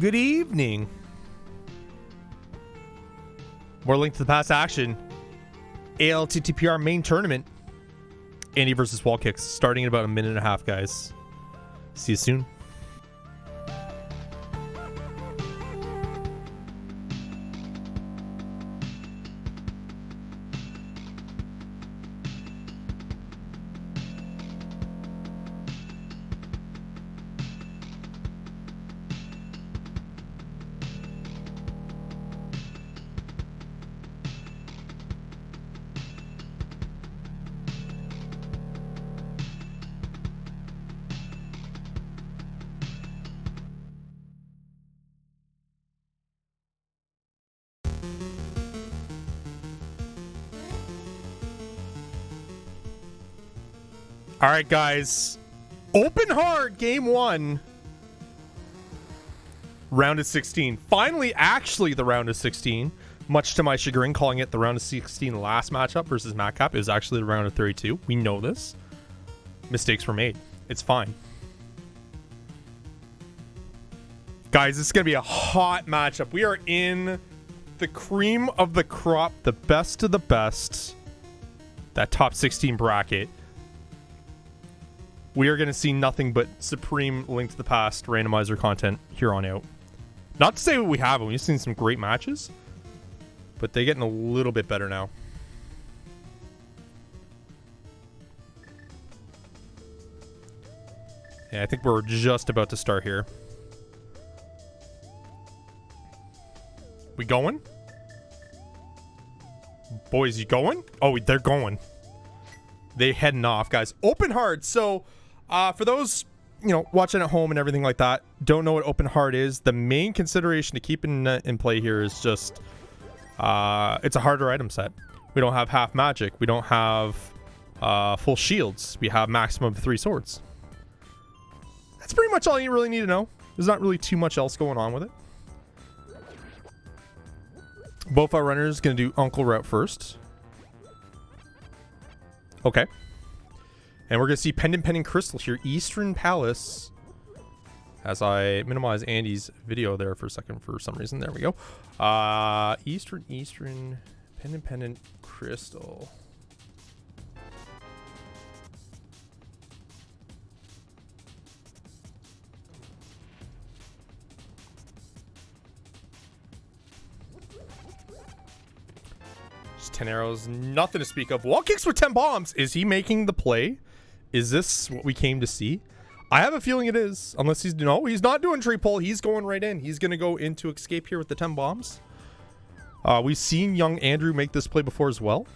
Good evening. More Link to the Past action. ALTTPR main tournament. Andy versus Wallkicks starting in about a minute and a half, guys. See you soon. All right, guys. Open Heart, game 1. Round of 16. Finally, actually, the round of 16. Much to my chagrin, calling it the round of 16 last matchup versus Madcap. It was actually the round of 32. We know this. Mistakes were made. It's fine. Guys, this is going to be a hot matchup. We are in the cream of the crop, the best of the best. That top 16 bracket. We are going to see nothing but supreme Link to the Past randomizer content here on out. Not to say we haven't. We've seen some great matches, but they're getting a little bit better now. Yeah, I think we're just about to start here. We going? Boys, you going? Oh, they're going. They heading off, guys. Open Heart. So, for those, watching at home and everything like that, don't know what Open Heart is. The main consideration to keep in play here is just, it's a harder item set. We don't have half magic. We don't have full shields. We have maximum of 3 swords. That's pretty much all you really need to know. There's not really too much else going on with it. Both our runners going to do Uncle route first. Okay. And we're going to see Pendant Crystal here. Eastern Palace. As I minimize Andy's video there for a second for some reason. There we go. Eastern Pendant Crystal. Just 10 arrows, nothing to speak of. Wallkicks with 10 bombs. Is he making the play? Is this what we came to see? I have a feeling it is. Unless he's not doing tree pull. He's going right in. He's going to go into escape here with the 10 bombs. We've seen young Andrew make this play before as well.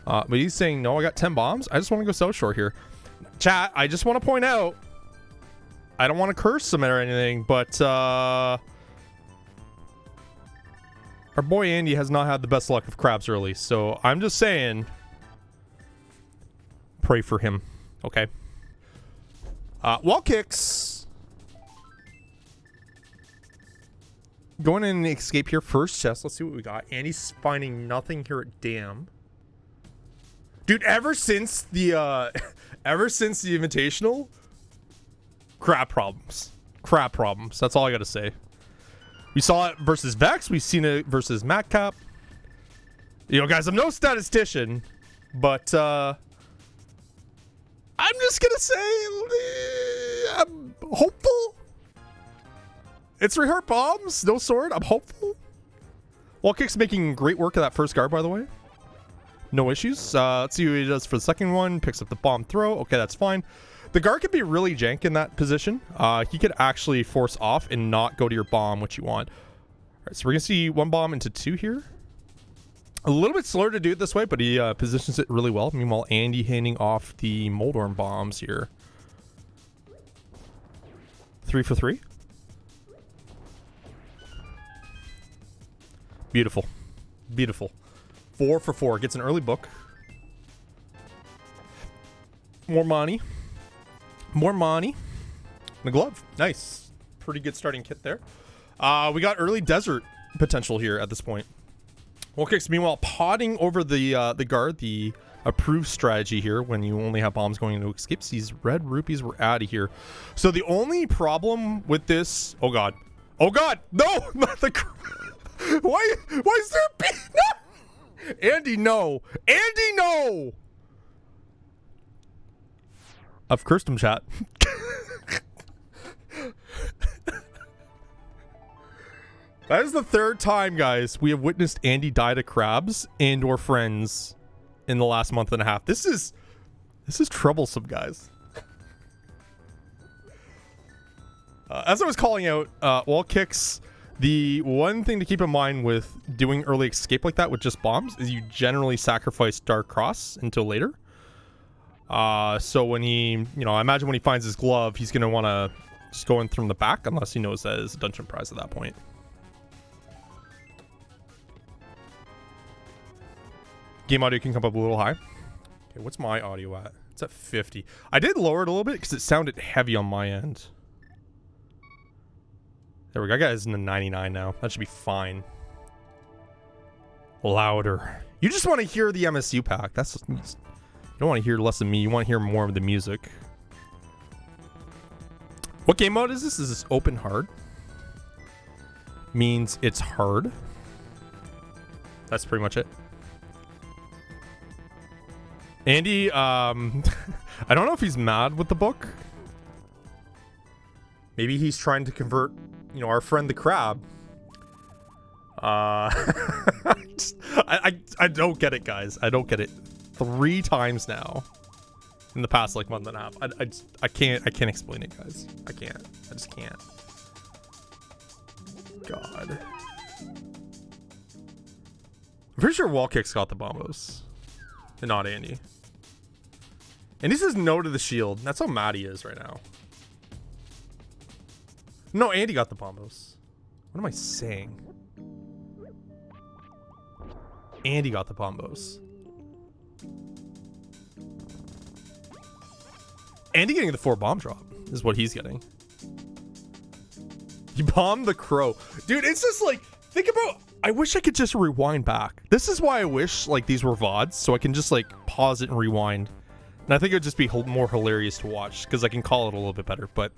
But he's saying, no, I got 10 bombs. I just want to go South Shore here. Chat, I just want to point out, I don't want to curse him or anything, but our boy Andy has not had the best luck with crabs early, so I'm just saying, pray for him, okay? Wallkicks. Going in and escape here. First chest, let's see what we got. Andy's finding nothing here at Dam. Dude, ever since the Invitational, crab problems. Crab problems, that's all I gotta say. We saw it versus Vex. We've seen it versus Madcap. Guys, I'm no statistician, but I'm just gonna say I'm hopeful. It's rehearsed bombs, no sword. I'm hopeful. Wallkicks making great work of that first guard, by the way. No issues. Let's see what he does for the second one. Picks up the bomb throw. Okay, that's fine. The guard could be really jank in that position. He could actually force off and not go to your bomb, which you want. All right, so we're going to see 1 bomb into 2 here. A little bit slower to do it this way, but he positions it really well. Meanwhile, Andy handing off the Moldorm bombs here. 3 for 3. Beautiful. Beautiful. 4 for 4. Gets an early book. More money. More money. The glove. Nice. Pretty good starting kit there. We got early desert potential here at this point. Wallkicks, meanwhile, potting over the guard, the approved strategy here when you only have bombs going into escapes. These red rupees were out of here. So the only problem with this... Oh, God. Oh God, no! Not the why is there a bee? No! Andy, no! Andy, no! I've cursed him, chat. That is the third time, guys, we have witnessed Andy die to crabs and or friends in the last month and a half. This is troublesome, guys. As I was calling out, Wallkicks, the one thing to keep in mind with doing early escape like that with just bombs is you generally sacrifice Dark Cross until later. So when he, I imagine when he finds his glove, he's going to want to just go in from the back unless he knows that is a dungeon prize at that point. Game audio can come up a little high. Okay, what's my audio at? It's at 50. I did lower it a little bit because it sounded heavy on my end. There we go. I got it in the 99 now. That should be fine. Louder. You just want to hear the MSU pack. That's just, you don't want to hear less of me. You want to hear more of the music. What game mode is this? Is this open hard? Means it's hard. That's pretty much it. Andy, I don't know if he's mad with the book. Maybe he's trying to convert, our friend the crab. I don't get it, guys. I don't get it. 3 times now in the past month and a half. I can't explain it, guys. I just can't. God. I'm pretty sure Wallkicks got the bombos. And not Andy. And he says no to the shield. That's how mad he is right now. No, Andy got the bombos. What am I saying? Andy got the bombos. Andy getting the 4 bomb drop is what he's getting. He bombed the crow. Dude, it's just think about, I wish I could just rewind back. This is why I wish these were VODs, so I can just pause it and rewind. And I think it would just be more hilarious to watch because I can call it a little bit better. But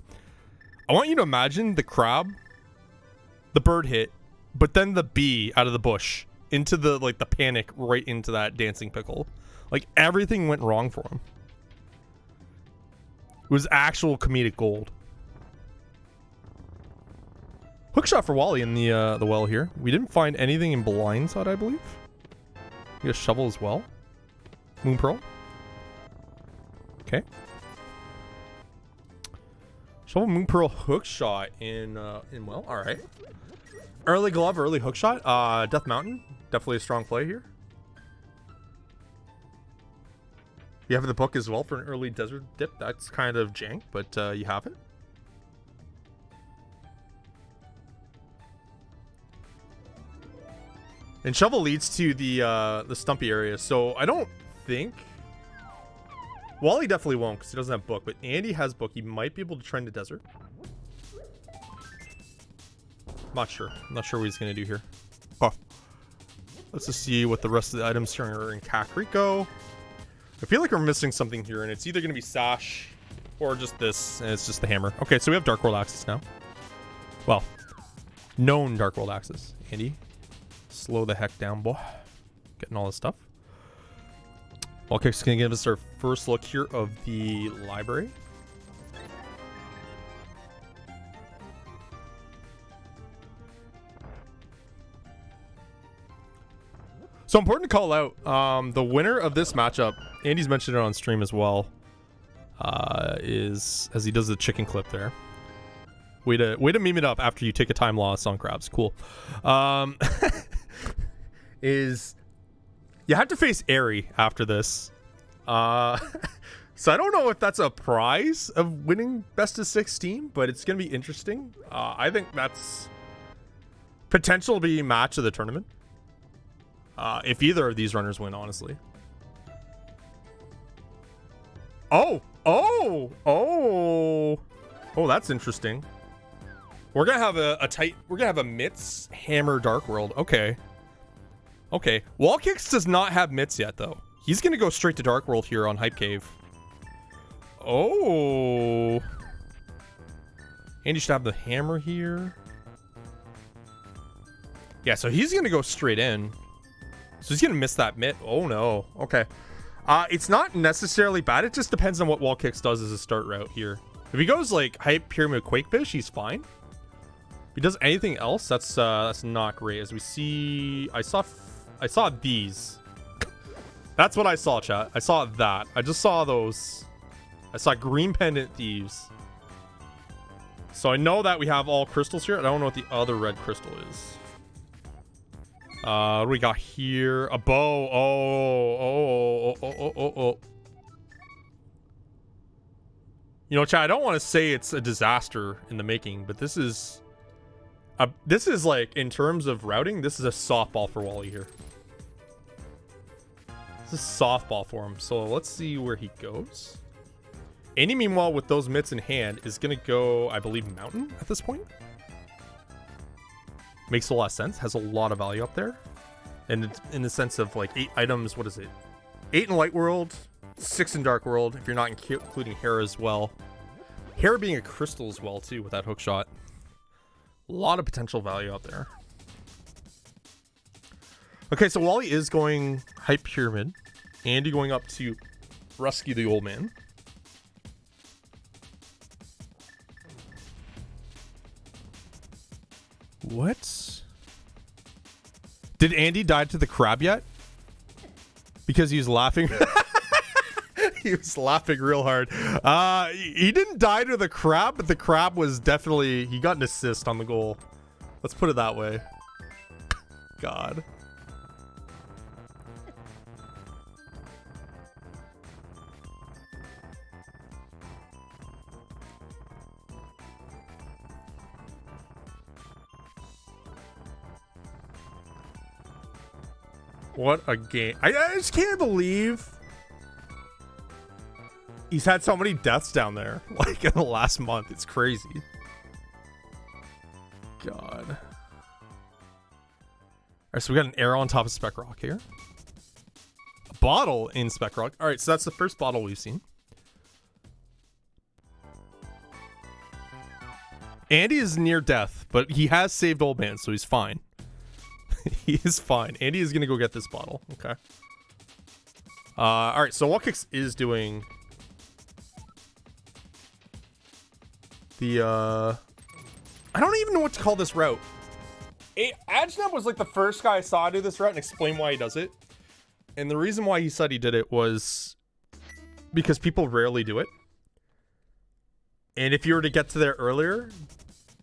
I want you to imagine the crab, the bird hit, but then the bee out of the bush into the the panic right into that dancing pickle. Everything went wrong for him. It was actual comedic gold. Hookshot for Wally in the well here. We didn't find anything in blindside, I believe. We got a shovel as well. Moon Pearl. Okay. Shovel, Moon Pearl, Hookshot in well. All right. Early glove, early Hookshot. Death Mountain, definitely a strong play here. You have the book as well for an early desert dip. That's kind of jank, but you have it. And shovel leads to the stumpy area, so I don't think Wally definitely won't because he doesn't have book, but Andy has book. He might be able to trend the desert. Not sure. I'm not sure what he's gonna do here. Oh, let's just see what the rest of the items here are in Kakariko. I feel like we're missing something here, and it's either gonna be Sash or just this, and it's just the hammer. Okay, so we have Dark World access now. Well, known Dark World access. Andy, slow the heck down, boy. Getting all this stuff. Wallkicks gonna give us our first look here of the library. So important to call out, the winner of this matchup, Andy's mentioned it on stream as well, is, as he does the chicken clip there. Way to meme it up after you take a time loss on crabs. Cool. Is you have to face Airy after this. So I don't know if that's a prize of winning best of 16, but it's going to be interesting. I think that's potential to be match of the tournament. If either of these runners win, honestly. Oh, that's interesting. We're gonna have we're gonna have a Mitts Hammer Dark World. Okay. Wallkicks does not have Mitts yet though. He's gonna go straight to Dark World here on Hype Cave. Oh. Andy should have the hammer here. Yeah, so he's going to go straight in. So he's going to miss that mitt. Oh, no. Okay. It's not necessarily bad. It just depends on what Wallkicks does as a start route here. If he goes like Hype Pyramid Quakefish, he's fine. If he does anything else, that's not great. As we see, I saw these. That's what I saw, chat. I saw that. I just saw those. I saw green pendant thieves. So I know that we have all crystals here. I don't know what the other red crystal is. What do we got here? A bow. Oh. You know, chat, I don't want to say it's a disaster in the making, but this is like, in terms of routing, this is a softball for Wally here. This is softball for him. So let's see where he goes. Andy, meanwhile, with those mitts in hand, is going to go, I believe, mountain at this point. Makes a lot of sense. Has a lot of value up there. And in the sense of, like, 8 items, what is it? 8 in Light World, 6 in Dark World, if you're not including Hera as well. Hera being a crystal as well, too, with that hook shot. A lot of potential value out there. Okay, so Wally is going Hype Pyramid. Andy going up to rescue the old man. What? Did Andy die to the crab yet? Because he was laughing. He was laughing real hard. He didn't die to the crab, but the crab was definitely... He got an assist on the goal. Let's put it that way. God. What a game. I just can't believe he's had so many deaths down there, like, in the last month. It's crazy. God. All right, so we got an arrow on top of Spec Rock here. A bottle in Spec Rock. All right, so that's the first bottle we've seen. Andy is near death, but he has saved old man, so he's fine. He is fine. Andy is going to go get this bottle. Okay. All right, so Wallkicks is doing the... I don't even know what to call this route. Ajnab was like the first guy I saw do this route and explain why he does it. And the reason why he said he did it was because people rarely do it. And if you were to get to there earlier,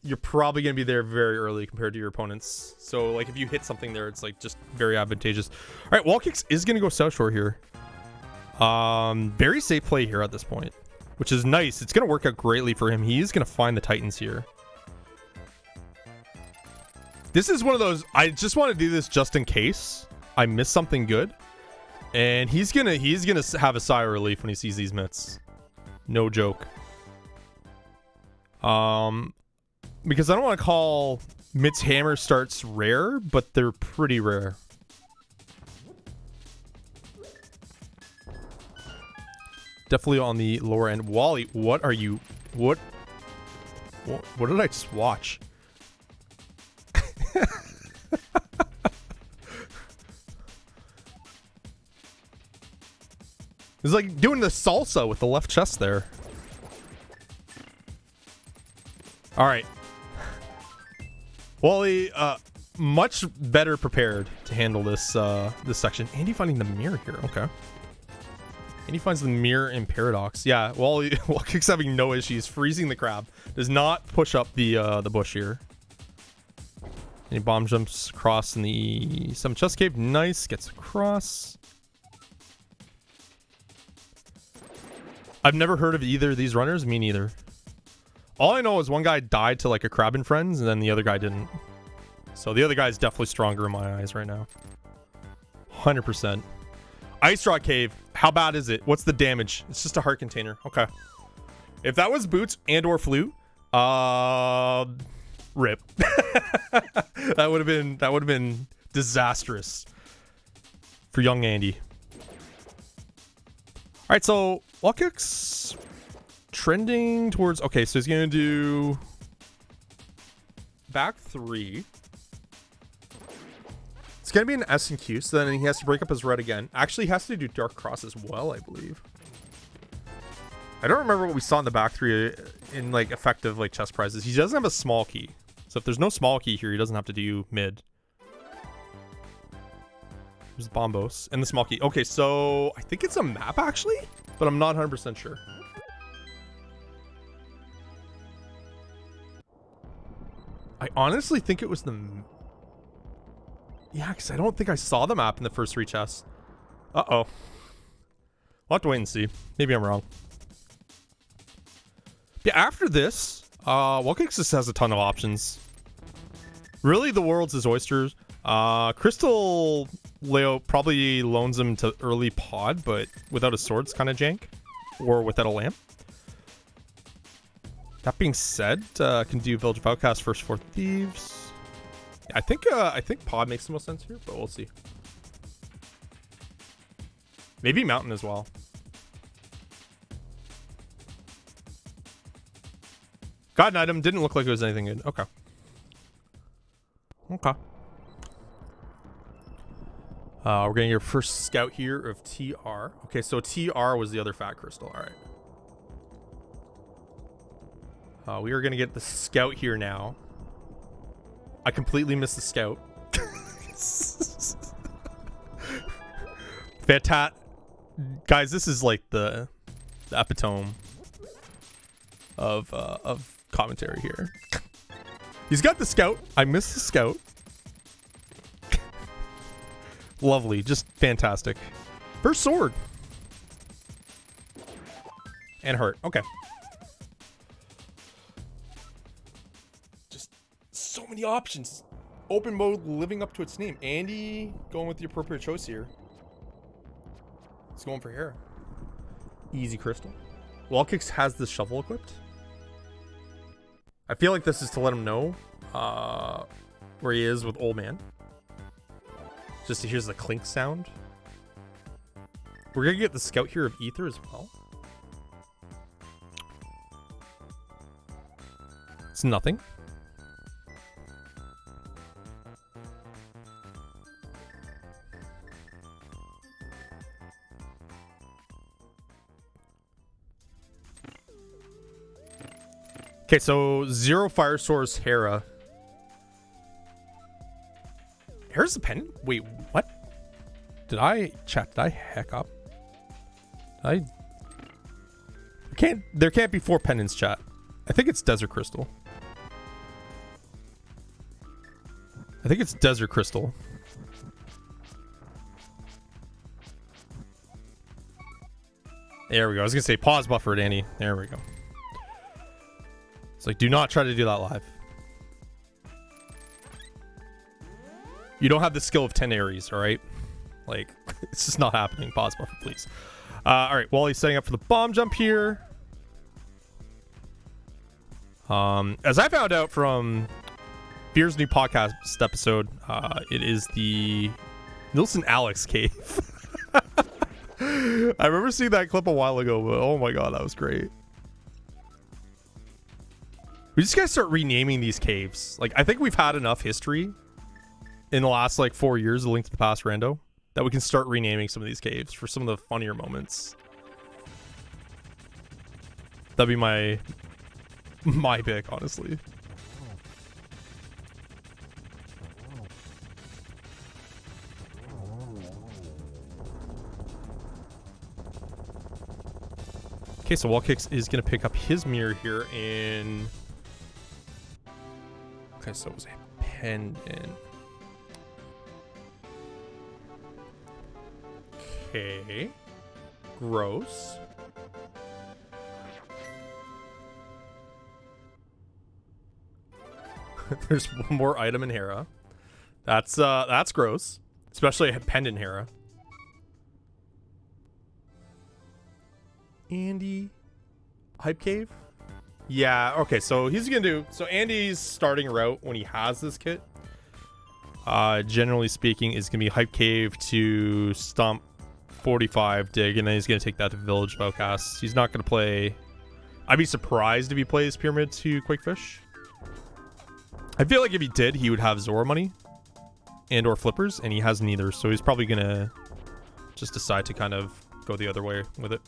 you're probably going to be there very early compared to your opponents. So, like, if you hit something there, it's, like, just very advantageous. All right, Wallkicks is going to go South Shore here. Very safe play here at this point, which is nice. It's going to work out greatly for him. He is going to find the Titans here. This is one of those, I just want to do this just in case I miss something good. And he's gonna have a sigh of relief when he sees these mitts. No joke. Because I don't want to call Mitt's hammer starts rare, but they're pretty rare. Definitely on the lower end. Wally, what are you... What did I just watch? It's like doing the salsa with the left chest there. All right. Wally, much better prepared to handle this this section. Andy finding the mirror here. Okay. Andy finds the mirror in Paradox. Yeah, Wallkicks having no issues. Freezing the crab. Does not push up the bush here. And he bomb jumps across in the 7 chest cave. Nice. Gets across. I've never heard of either of these runners. Me neither. All I know is one guy died to like a crab and friends, and then the other guy didn't. So the other guy is definitely stronger in my eyes right now. 100%. Ice Rock Cave. How bad is it? What's the damage? It's just a heart container. Okay. If that was boots and or flute, rip. that would have been disastrous for young Andy. All right, so Wallkicks trending towards... Okay, so he's going to do back 3. going to be an S and Q, so then he has to break up his red again. Actually, he has to do Dark Cross as well, I believe. I don't remember what we saw in the back three in, like, effective, like, chest prizes. He doesn't have a small key. So if there's no small key here, he doesn't have to do mid. There's Bombos and the small key. Okay, so I think it's a map, actually, but I'm not 100% sure. I honestly think it was the... Yeah, because I don't think I saw the map in the first three chests. Uh-oh. We'll have to wait and see. Maybe I'm wrong. Yeah, after this, Wallkicks just has a ton of options. Really, the world's his oysters. Crystal Leo probably loans him to early pod, but without a sword's kind of jank. Or without a lamp. That being said, can do Village of Outcasts, first 4 Thieves. I think pod makes the most sense here, but we'll see. Maybe Mountain as well. God, an item didn't look like it was anything good. Okay. Okay. We're getting your first scout here of TR. Okay, so TR was the other fat crystal. All right. We are going to get the scout here now. I completely missed the scout. Fantat. Guys, this is like the epitome of commentary here. He's got the scout. I missed the scout. Lovely. Just fantastic. First sword. And heart. Okay. Just so many options. Open mode living up to its name. Andy going with the appropriate choice here. He's going for Hera. Easy crystal. Wallkicks has this shovel equipped. I feel like this is to let him know where he is with Old Man. Just to hear the clink sound. We're going to get the scout here of Ether as well. It's nothing. Okay, so 0 fire source Hera. Hera's the pendant? Wait, what? Did I heck up? There can't be 4 pendants, chat. I think it's Desert Crystal. I think it's Desert Crystal. There we go. I was gonna say pause buffer, Danny. There we go. It's like, do not try to do that live. You don't have the skill of 10 Aries, all right? Like, it's just not happening. Pause buffer, please. All right, Wally's setting up for the bomb jump here. As I found out from Beer's new podcast episode, it is the Nilsson Alex cave. I remember seeing that clip a while ago, but oh my god, that was great. We just gotta start renaming these caves. Like, I think we've had enough history in the last like 4 years of Link to the Past Rando that we can start renaming some of these caves for some of the funnier moments. That'd be my pick, honestly. Okay, so Wallkicks is gonna pick up his mirror here in... Okay, so it was a pendant. Okay. Gross. There's one more item in Hera. That's gross. Especially a pendant Hera. Andy. Hype Cave? Yeah, okay, so he's gonna do... So Andy's starting route when he has this kit, generally speaking, is gonna be Hype Cave to Stomp 45 dig, and then he's gonna take that to Village of Outcasts. He's not gonna play... I'd be surprised if he plays Pyramid to Quakefish. I feel like if he did, he would have Zora money. and or flippers, and he has neither, so he's probably gonna just decide to kind of go the other way with it.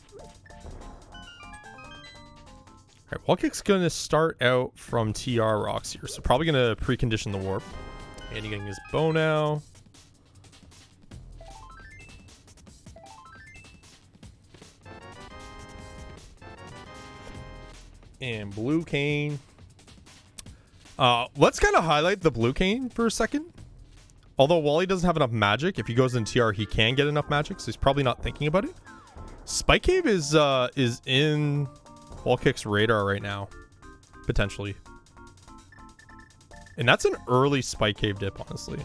Alright, Wallkicks gonna start out from TR rocks here, so probably gonna precondition the warp. And he's getting his bow now. And blue cane. Let's kind of highlight the blue cane for a second. Although Wally doesn't have enough magic, if he goes in TR, he can get enough magic, so he's probably not thinking about it. Spike Cave is in Wallkicks' radar right now, potentially. And that's an early Spike Cave dip, honestly.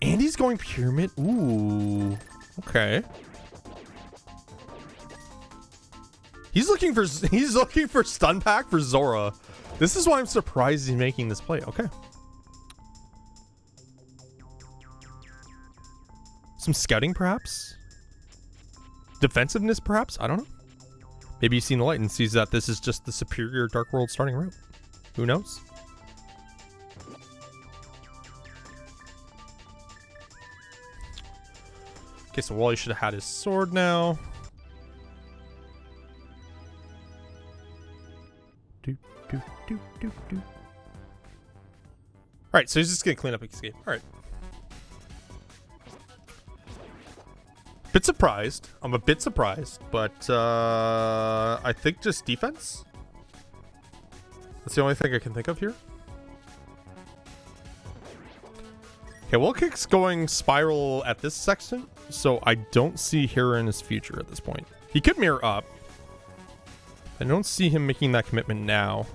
And he's going Pyramid. Ooh, okay. He's looking for stun pack for Zora. This is why I'm surprised he's making this play. Okay. Some scouting, perhaps? Defensiveness, perhaps? I don't know. Maybe he's seen the light and sees that this is just the superior Dark World starting route. Who knows? Okay, so Wally should have had his sword now. Alright, so he's just gonna clean up escape. Alright. Bit surprised. I'm a bit surprised, but I think just defense. That's the only thing I can think of here. Okay, Wallkicks going spiral at this section, so I don't see Hera in his future at this point. He could mirror up. I don't see him making that commitment now.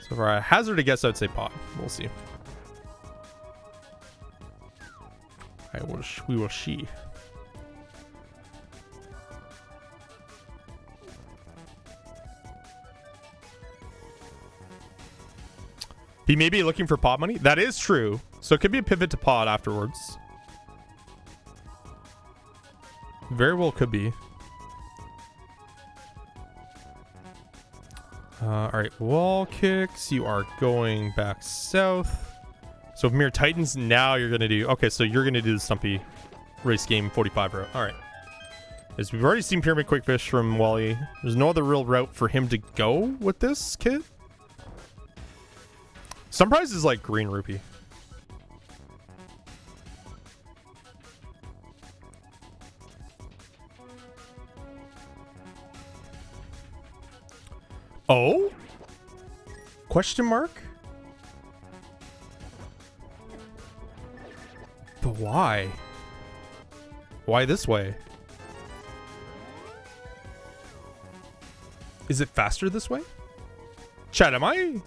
So for a hazard, I guess I'd say pod. We'll see. We will see. He may be looking for pod money. That is true. So it could be a pivot to pod afterwards. Very well could be. Alright, Wallkicks, you are going back south. So Mirror Titans, now you're going to do... Okay, so you're going to do the Stumpy race game 45 route. Alright. As we've already seen Pyramid Quickfish from Wally. There's no other real route for him to go with this kid. Some prizes like Green Rupee. Oh? Question mark? But why? Why this way? Is it faster this way? Chat, am I...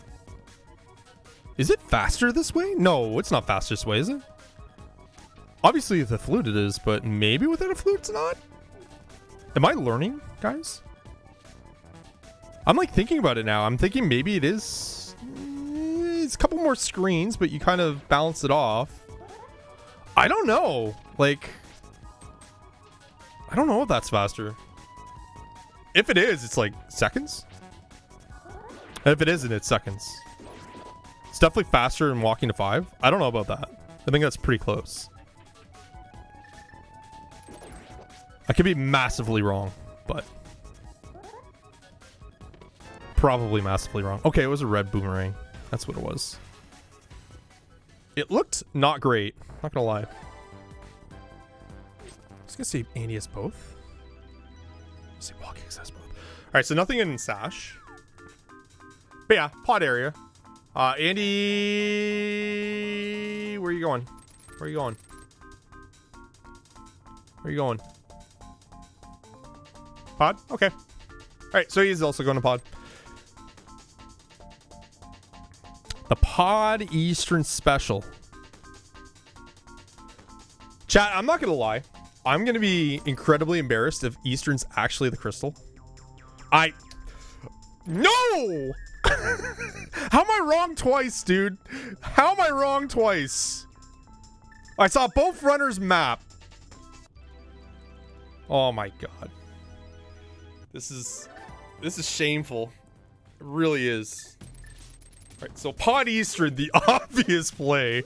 Is it faster this way? No, it's not faster this way, is it? Obviously with a flute it is, but maybe without a flute it's not? Am I learning, guys? I'm like thinking about it now. I'm thinking maybe it is. It's a couple more screens, but you kind of balance it off. I don't know. Like, I don't know if that's faster. If it is, it's like seconds. And if it isn't, it's seconds. It's definitely faster than walking to 5. I don't know about that. I think that's pretty close. I could be massively wrong, but... Probably massively wrong. Okay, it was a red boomerang. That's what it was. It looked not great. Not gonna lie. I was gonna say Andy has both. Let's see, Wallkicks has both. Alright, so nothing in Sash. But yeah, pod area. Andy... Where are you going? Where are you going? Where are you going? Pod? Okay. Alright, so he's also going to pod. The Pod Eastern Special. Chat, I'm not gonna lie. I'm gonna be incredibly embarrassed if Eastern's actually the crystal. No! How am I wrong twice, dude? How am I wrong twice? I saw both runners map. Oh my god. This is shameful. It really is. Right, so Pawn Eastern, the obvious play.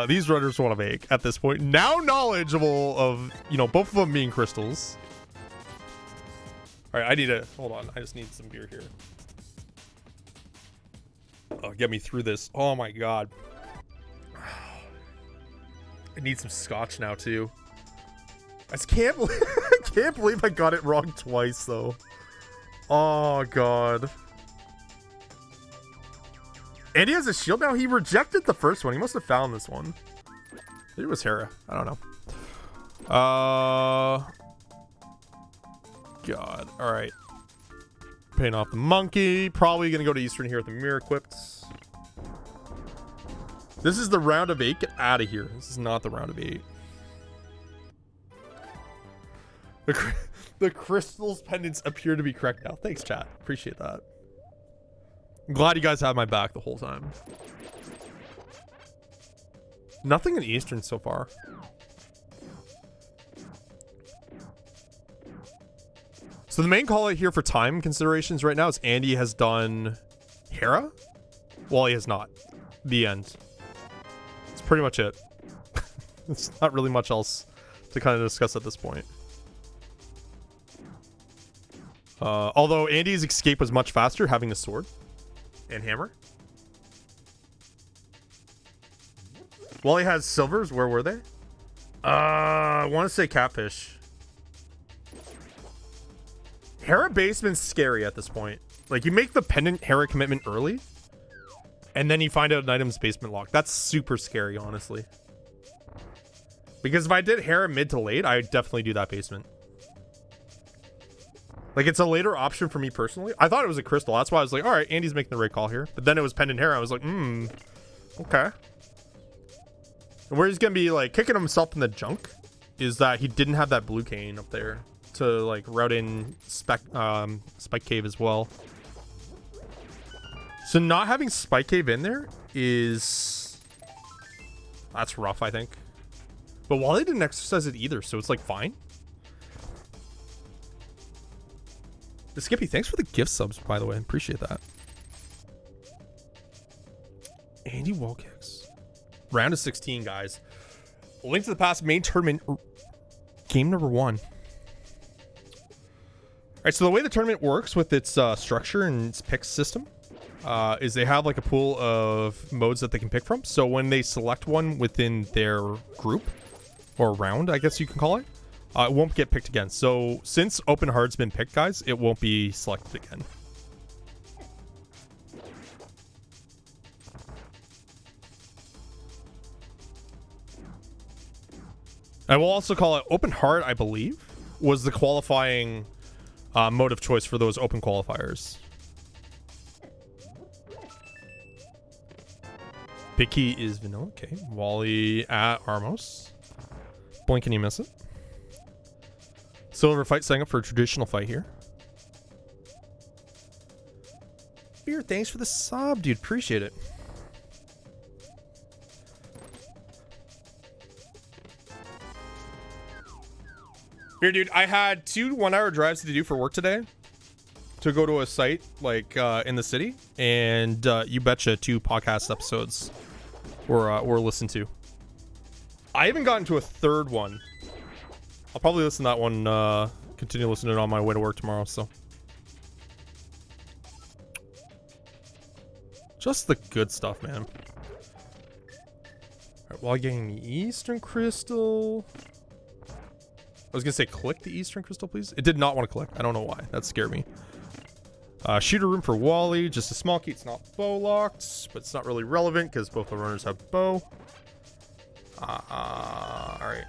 These runners want to make at this point. Now knowledgeable of, you know, both of them being crystals. All right, I need to, hold on. I just need some beer here. Oh, get me through this. Oh my God. I need some scotch now too. I just can't believe, I can't believe I got it wrong twice though. Oh God. And he has a shield now. He rejected the first one. He must have found this one. Maybe it was Hera. I don't know. God. All right. Paying off the monkey. Probably going to go to Eastern here with the mirror equipped. This is the round of 8. Get out of here. This is not the round of 8. The crystals pendants appear to be correct now. Thanks, chat. Appreciate that. I'm glad you guys have my back the whole time. Nothing in Eastern so far. So the main call out here for time considerations right now is Andy has done Hera. Wally has not. The end. That's pretty much it. There's not really much else to kind of discuss at this point. Although Andy's escape was much faster having the sword and hammer. Wally has silvers. Where were they? I want to say catfish. Hera basement's scary at this point. Like, you make the pendant Hera commitment early, and then you find out an item's basement lock. That's super scary, honestly. Because if I did Hera mid to late, I would definitely do that basement. Like, it's a later option for me personally. I thought it was a crystal. That's why I was like, all right, Andy's making the right call here. But then it was pendant Hera. I was like, okay. And where he's going to be, like, kicking himself in the junk is that he didn't have that blue cane up there to, like, route in Spike Cave as well. So not having Spike Cave in there is... That's rough, I think. But Wally didn't exercise it either, so it's, like, fine. Skippy, thanks for the gift subs, by the way. Appreciate that. Andy Wallkicks. Round of 16, guys. Link to the Past main tournament. Game number 1. Alright, so the way the tournament works with its structure and its pick system is they have like a pool of modes that they can pick from. So when they select one within their group, or round, I guess you can call it, it won't get picked again. So since Open Heart's been picked, guys, it won't be selected again. I will also call it Open Heart, I believe, was the qualifying mode of choice for those open qualifiers. Big key is vanilla. Okay. Wally at Armos. Blink and you miss it. Silver fight setting up for a traditional fight here. Fear, thanks for the sub, dude. Appreciate it. Here, dude, I had 2 1-hour drives to do for work today to go to a site like in the city, and you betcha 2 podcast episodes were listened to. I haven't gotten to a 3rd one. I'll probably listen to that one, continue listening on my way to work tomorrow, so. Just the good stuff, man. Alright, while getting the Eastern Crystal. I was gonna say click the Eastern Crystal, please. It did not want to click. I don't know why. That scared me. Shooter room for Wally. Just a small key. It's not bow locked, but it's not really relevant because both the runners have bow. Alright.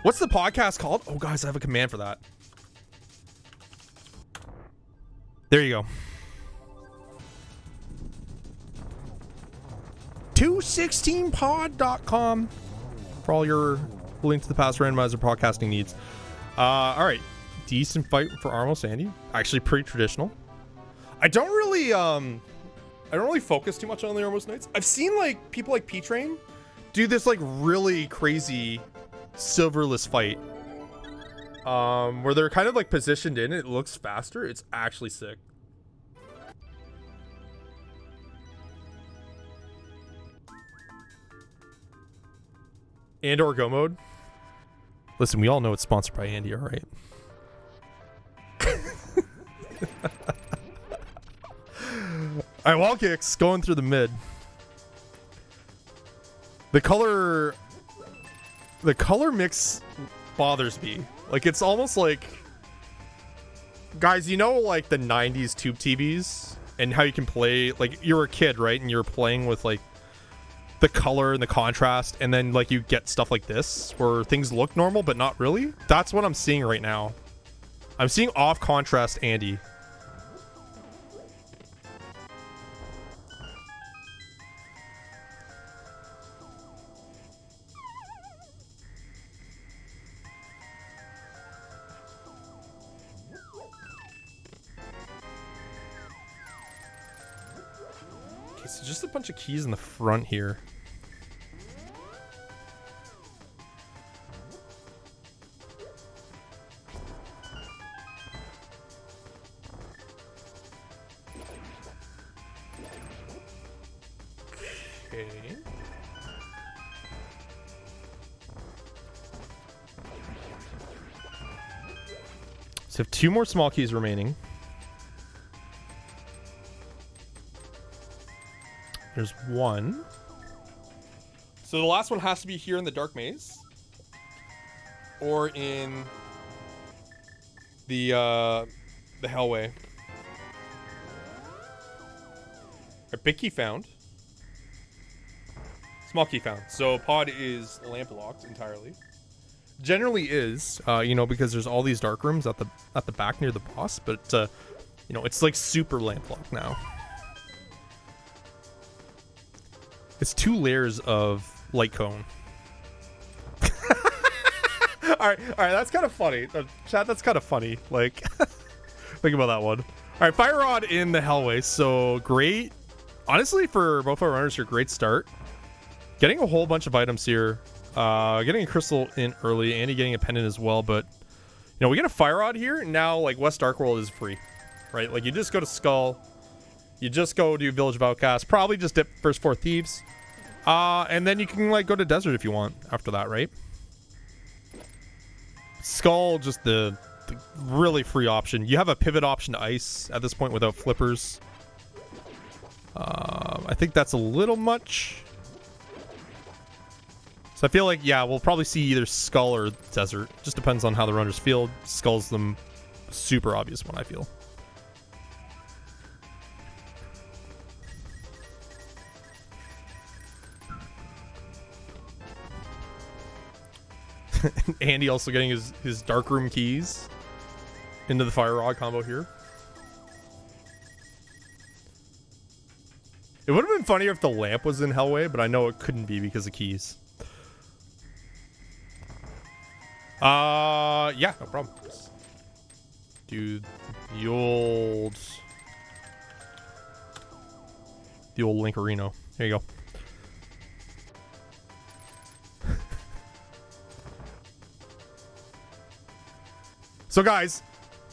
What's the podcast called? Oh, guys, I have a command for that. There you go. 216pod.com for all your Link to the Past randomizer podcasting needs. All right. Decent fight for Armos Andy. Actually pretty traditional. I don't really focus too much on the Armos Knights. I've seen like people like P-Train do this like really crazy silverless fight where they're kind of like positioned in. It looks faster. It's actually sick. And/or go mode. Listen, we all know it's sponsored by Andy, all right? All right, Wallkicks going through the mid. The color mix bothers me. Like, it's almost like, guys, you know, like the 90s tube TVs and how you can play, like, you're a kid, right? And you're playing with like the color and the contrast, and then like you get stuff like this where things look normal but not really. That's what I'm seeing right now. I'm seeing off contrast Andy. Okay, so just a bunch of keys in the front here. Okay. So I have 2 more small keys remaining. There's 1. So the last one has to be here in the dark maze, or in the hellway. A big key found. Small key found. So pod is lamp locked entirely. Generally is, you know, because there's all these dark rooms at the back near the boss, but you know, it's like super lamp locked now. It's 2 layers of light cone. all right, that's kind of funny. Chat, that's kind of funny. Like, think about that one. All right, fire rod in the hellway. So great. Honestly, for both our runners here, great start. Getting a whole bunch of items here. Getting a crystal in early. Andy getting a pendant as well. But, you know, we get a fire rod here. And now, like, West Dark World is free. Right? Like, you just go to Skull. You just go to Village of Outcasts. Probably just dip first 4 thieves. And then you can, like, go to Desert if you want after that, right? Skull, just the really free option. You have a pivot option to ice at this point without flippers. I think that's a little much. So I feel like, yeah, we'll probably see either Skull or Desert. Just depends on how the runners feel. Skull's the super obvious one, I feel. Andy also getting his dark room keys into the fire rod combo here. It would have been funnier if the lamp was in Hellway, but I know it couldn't be because of keys. Yeah, no problem. Dude, the old Linkerino. There you go. So guys,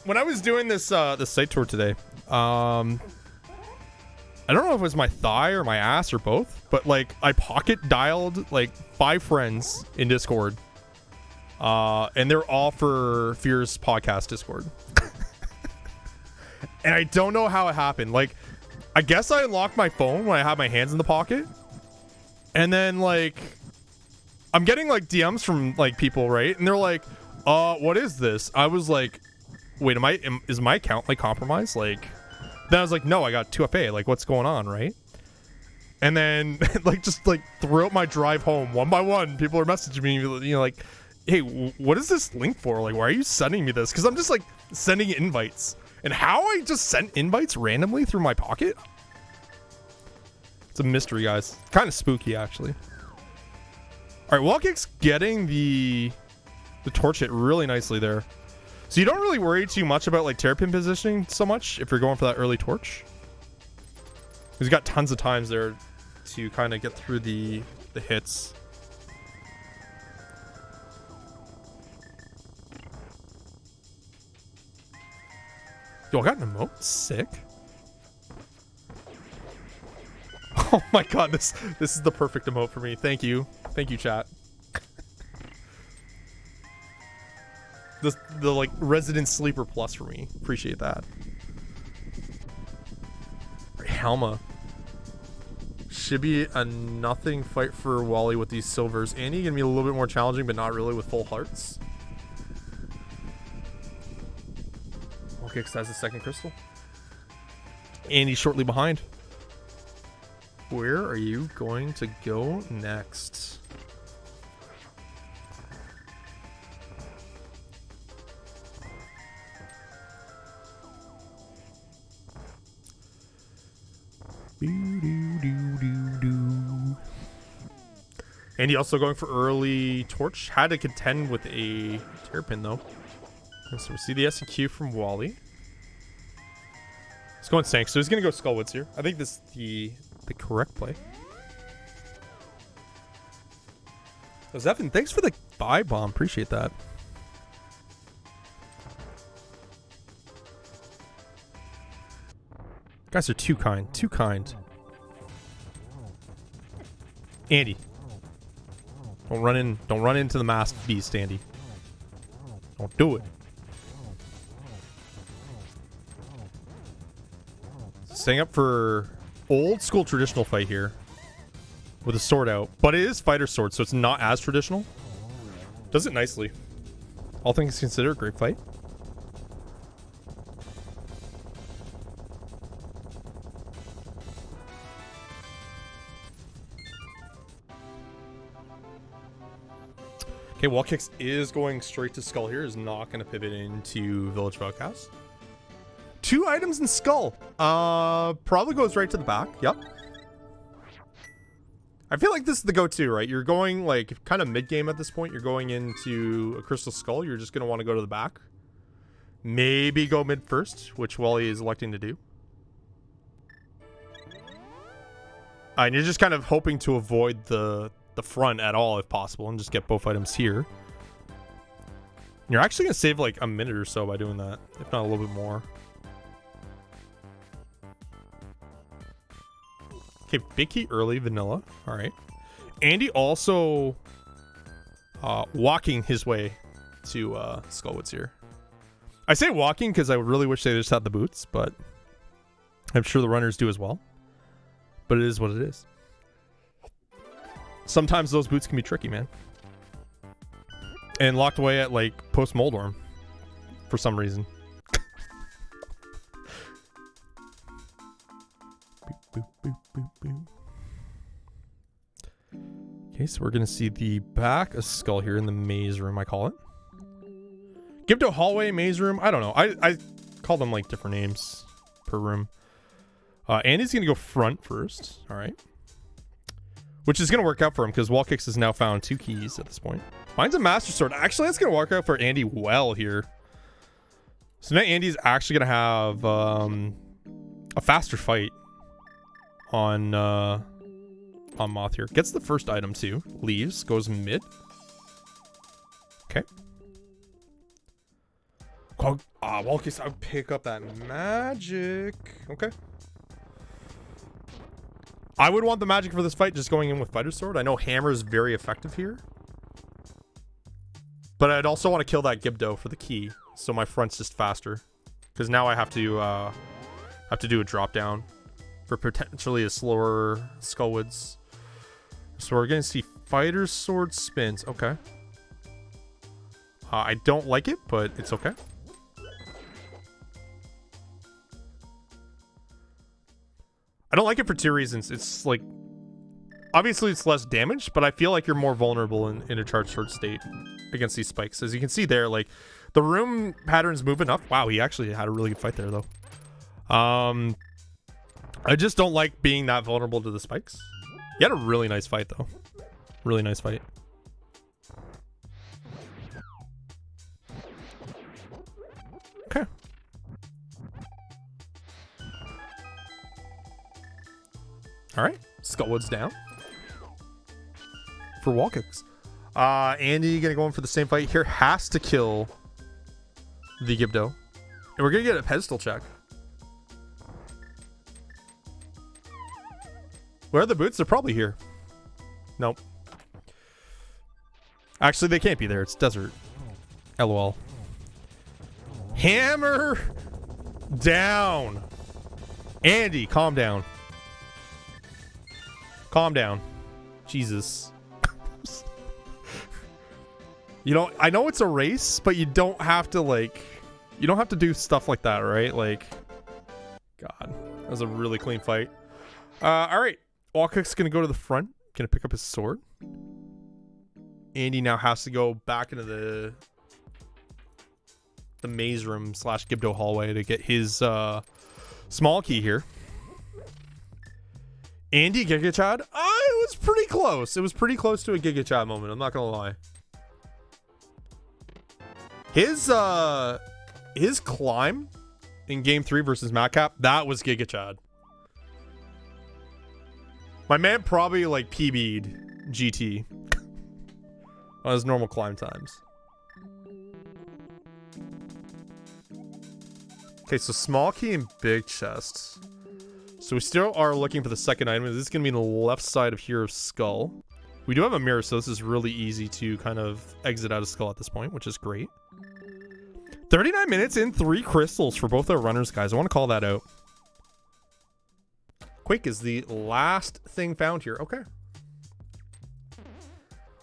when I was doing this this site tour today, I don't know if it was my thigh or my ass or both, but like I pocket dialed like 5 friends in Discord, and they're all for Fear's podcast Discord. And I don't know how it happened. Like, I guess I unlocked my phone when I had my hands in the pocket, and then like I'm getting like DMs from like people, right? And they're like, what is this? I was like, wait, is my account like compromised? Like, then I was like, no, I got 2FA. Like, what's going on, right? And then like just like throughout my drive home, one by one, people are messaging me, you know, like, hey, what is this link for? Like, why are you sending me this? Because I'm just like sending invites, and how I just sent invites randomly through my pocket. It's a mystery, guys. Kind of spooky, actually. All right, Wallkicks getting the torch hit really nicely there. So you don't really worry too much about like terrapin positioning so much if you're going for that early torch. He's got tons of times there to kind of get through the hits. Yo, I got an emote. Sick. Oh my god, this is the perfect emote for me. Thank you. Thank you, chat. The like resident sleeper plus for me. Appreciate that. Helma. Should be a nothing fight for Wally with these silvers. Andy gonna be a little bit more challenging, but not really with full hearts. Wallkicks has the second crystal. Andy shortly behind. Where are you going to go next? Andy also going for early torch. Had to contend with a terrapin though. So we see the S and Q from Wally. He's going Sank, so he's gonna go Skullwoods here. I think this is the correct play. Oh, Zephin, thanks for the buy bomb. Appreciate that. Guys are too kind. Too kind. Andy. Don't run into the masked beast, Andy. Don't do it. Staying up for old school traditional fight here. With a sword out. But it is fighter sword, so it's not as traditional. Does it nicely. All things considered, great fight. Okay, Wallkicks is going straight to Skull here. Is not going to pivot into Village of Outcasts. 2 items in Skull. Probably goes right to the back. Yep. I feel like this is the go-to, right? You're going like kind of mid-game at this point. You're going into a Crystal Skull. You're just going to want to go to the back. Maybe go mid first, which Wally is electing to do. And you're just kind of hoping to avoid the front at all if possible and just get both items here. You're actually going to save like a minute or so by doing that, if not a little bit more. Okay, big key early, vanilla. All right. Andy also walking his way to Skullwoods here. I say walking because I really wish they just had the boots, but I'm sure the runners do as well. But it is what it is. Sometimes those boots can be tricky, man. And locked away at like post Moldorm for some reason. Boop, boop, boop, boop. Okay, so we're gonna see the back of Skull here in the maze room, I call it. Gibdo hallway, maze room. I don't know. I call them like different names per room. Andy's gonna go front first. All right. Which is going to work out for him because Wallkicks has now found 2 keys at this point. Finds a Master Sword. Actually, that's going to work out for Andy well here. So now Andy's actually going to have a faster fight on Moth here. Gets the first item too. Leaves. Goes mid. Okay. Wallkicks, I would pick up that magic. Okay. I would want the magic for this fight just going in with Fighter Sword. I know Hammer is very effective here. But I'd also want to kill that Gibdo for the key. So my front's just faster. Because now I have to do a drop down for potentially a slower Skullwoods. So we're going to see Fighter Sword spins. Okay. I don't like it, but it's okay. I don't like it for 2 reasons. It's like, obviously it's less damage, but I feel like you're more vulnerable in a charged sword state against these spikes. As you can see there, like the room patterns move enough. Wow, he actually had a really good fight there though. I just don't like being that vulnerable to the spikes. He had a really nice fight though. Really nice fight. Okay. All right, Skullwoods down for Wallkicks. Andy gonna go in for the same fight here. Has to kill the Gibdo. And we're going to get a pedestal check. Where are the boots? They're probably here. Nope. Actually, they can't be there. It's desert. LOL. Hammer down. Andy, calm down. Calm down. Jesus. You know, I know it's a race, but you don't have to, like... You don't have to do stuff like that, right? Like... God. That was a really clean fight. Alright. Wallkicks gonna go to the front. Gonna pick up his sword. Andy now has to go back into the maze room / Gibdo hallway to get his small key here. Andy Giga Chad? It was pretty close. It was pretty close to a Giga Chad moment. I'm not gonna lie. His climb in game 3 versus Madcap, that was Giga Chad. My man probably like PB'd GT on his normal climb times. Okay, so small key and big chests. So we still are looking for the second item. This is going to be on the left side of Hero's skull. We do have a mirror, so this is really easy to kind of exit out of skull at this point, which is great. 39 minutes and 3 crystals for both our runners, guys. I want to call that out. Quake is the last thing found here. Okay.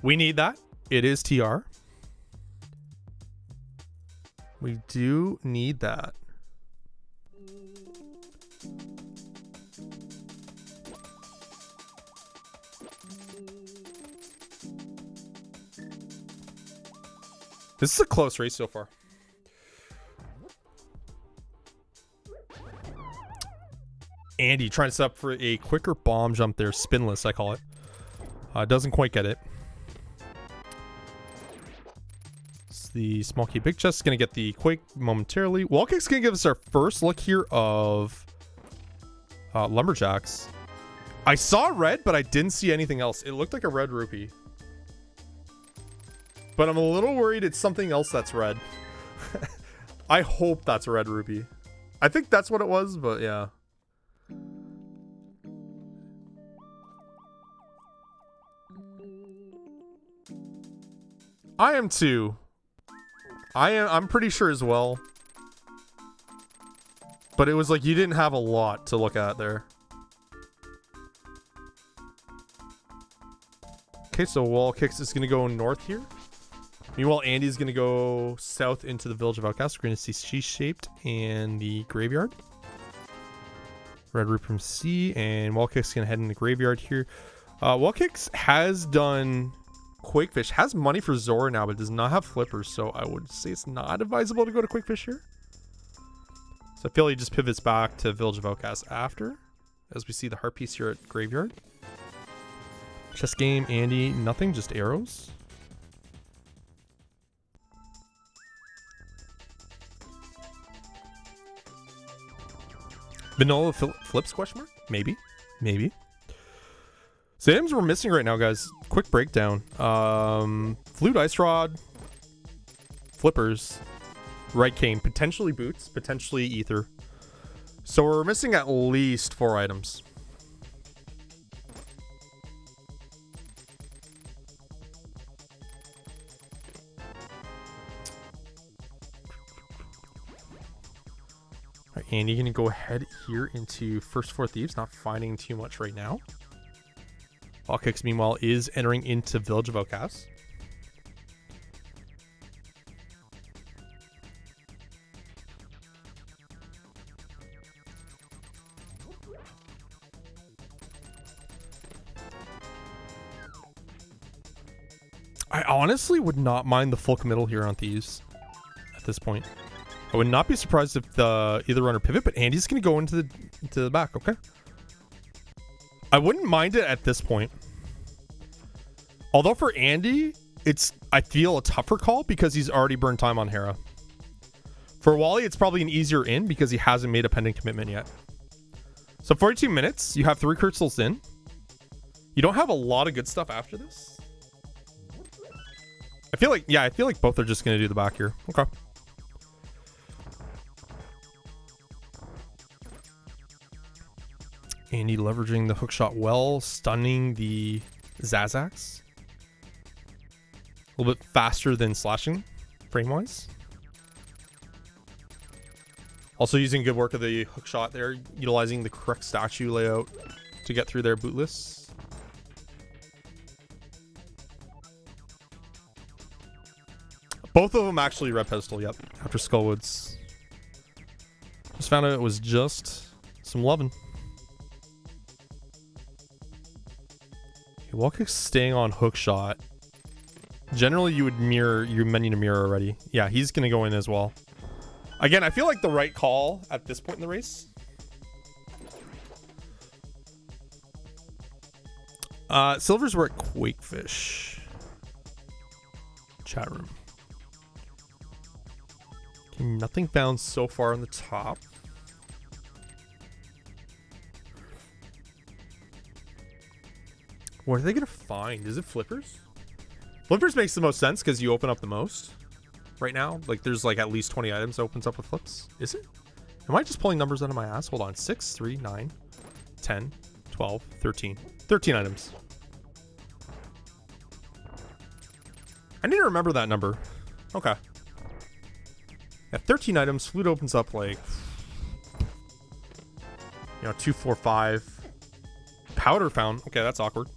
We need that. It is TR. We do need that. This is a close race so far. Andy trying to set up for a quicker bomb jump there. Spinless, I call it. Doesn't quite get it. It's the small key big chest is going to get the Quake momentarily. Wallkicks going to give us our first look here of Lumberjacks. I saw red, but I didn't see anything else. It looked like a red rupee. But I'm a little worried it's something else that's red. I hope that's a red rupee. I think that's what it was, but yeah. I am too. I'm pretty sure as well. But it was like you didn't have a lot to look at there. Okay, so Wallkicks is going to go north here. Meanwhile, Andy's going to go south into the Village of Outcasts. We're going to see She-Shaped and the Graveyard. Red Root from C, and Wallkicks going to head in the Graveyard here. Wallkicks has done Quakefish, has money for Zora now, but does not have Flippers, so I would say it's not advisable to go to Quakefish here. So I feel he just pivots back to Village of Outcasts after, as we see the heart piece here at Graveyard. Chess game, Andy, nothing, just arrows. Vanilla flips, question mark? Maybe. Maybe. So items we're missing right now, guys. Quick breakdown. Flute Ice Rod. Flippers. Right cane. Potentially boots. Potentially ether. So we're missing at least 4 items. Andy gonna go ahead here into first 4 thieves, not finding too much right now. Wallkicks meanwhile is entering into Village of Outcasts. I honestly would not mind the full committal here on thieves at this point. I would not be surprised if the either runner pivot, but Andy's going to go into the back, okay? I wouldn't mind it at this point. Although for Andy, it's, I feel, a tougher call because he's already burned time on Hera. For Wally, it's probably an easier in because he hasn't made a pending commitment yet. So 42 minutes, you have 3 crystals in. You don't have a lot of good stuff after this. I feel like, yeah, I feel like both are just going to do the back here. Okay. Andy leveraging the hookshot well, stunning the Zazax. A little bit faster than slashing, frame-wise. Also using good work of the hookshot there, utilizing the correct statue layout to get through their bootless. Both of them actually red pedestal, yep, after Skullwoods. Just found out it was just some lovin'. Wallkicks staying on hookshot. Generally, you would mirror your menu to mirror already. Yeah, he's going to go in as well. Again, I feel like the right call at this point in the race. Silvers were at Quakefish. Chat room. Okay, nothing found so far on the top. What are they going to find? Is it flippers? Flippers makes the most sense because you open up the most right now. Like there's like at least 20 items that opens up with flips. Is it? Am I just pulling numbers out of my ass? Hold on. 6, 3, 9, 10, 12, 13. 13 items. I need to remember that number. Okay. Yeah, 13 items. Flute opens up like, 2, 4, 5. Powder found. Okay, that's awkward.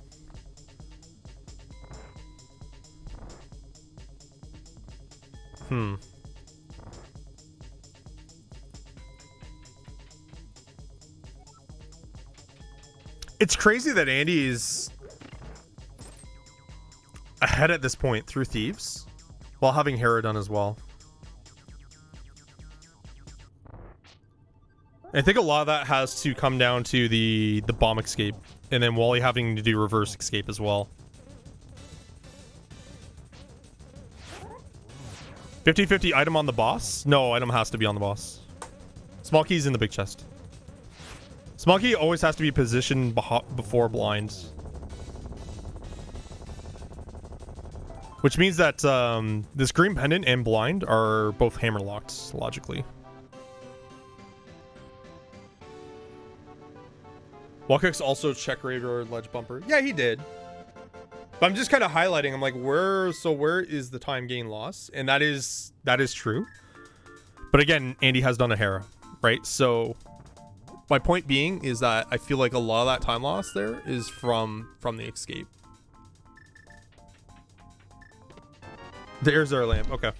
It's crazy that Andy is ahead at this point through Thieves while having Hera done as well. I think a lot of that has to come down to the bomb escape and then Wally having to do reverse escape as well. 50-50 item on the boss? No, item has to be on the boss. Small key's in the big chest. Small key always has to be positioned before blind. Which means that this green pendant and blind are both hammer locked, logically. Wallkicks also check radar ledge bumper. Yeah, he did. But I'm just kind of highlighting. I'm like, where is the time gain loss? And that is true. But again, Andy has done a Hera, right? So my point being is that I feel like a lot of that time loss there is from the escape. There's our lamp. Okay.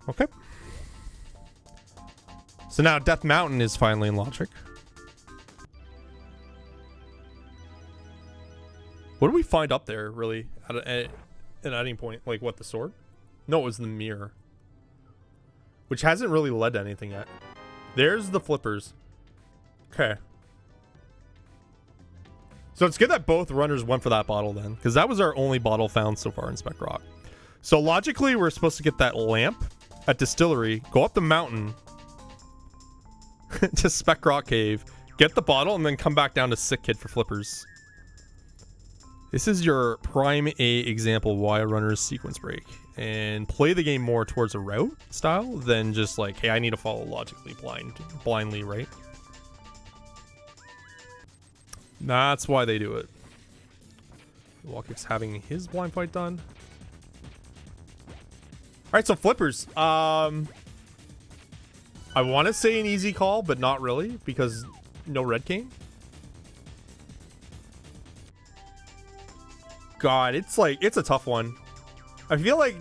Okay. So now Death Mountain is finally in logic. What do we find up there, really, at an ending point? Like, what, the sword? No, it was the mirror. Which hasn't really led to anything yet. There's the flippers. Okay. So it's good that both runners went for that bottle then, because that was our only bottle found so far in Spec Rock. So logically, we're supposed to get that lamp at Distillery, go up the mountain to Spec Rock Cave, get the bottle, and then come back down to Sick Kid for flippers. This is your prime A example why runners sequence break and play the game more towards a route style than just like, hey, I need to follow logically blindly, right? That's why they do it. Wallkicks having his blind fight done. All right, so flippers. I want to say an easy call, but not really because no red came. God, it's a tough one. I feel like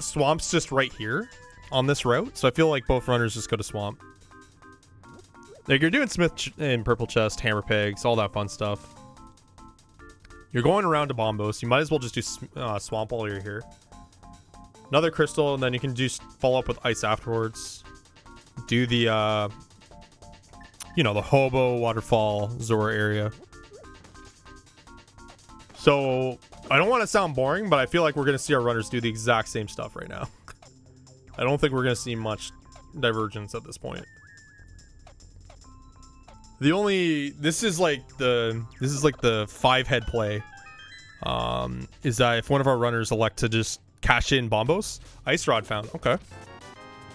Swamp's just right here on this route, so I feel like both runners just go to Swamp. Like, you're doing Smith and Purple Chest, Hammer Pegs, all that fun stuff. You're going around to Bombos, you might as well just do Swamp while you're here. Another Crystal, and then you can just follow up with Ice afterwards. Do the, the Hobo, Waterfall, Zora area. So, I don't want to sound boring, but I feel like we're going to see our runners do the exact same stuff right now. I don't think we're going to see much divergence at this point. This is like the 5-head play. Is that if one of our runners elect to just cash in Bombos, Ice Rod found. Okay.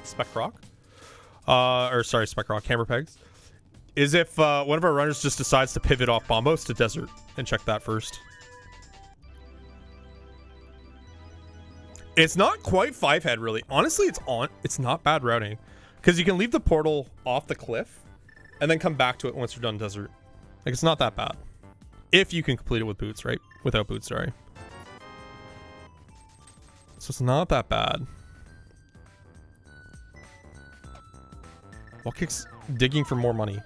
Spec Rock. Spec Rock, Hammer Pegs. is if one of our runners just decides to pivot off Bombos to desert and check that first. It's not quite 5-head, really. Honestly, it's not bad routing. Because you can leave the portal off the cliff and then come back to it once you're done desert. Like, it's not that bad. If you can complete it with boots, right? Without boots, sorry. So it's not that bad. Wallkicks digging for more money.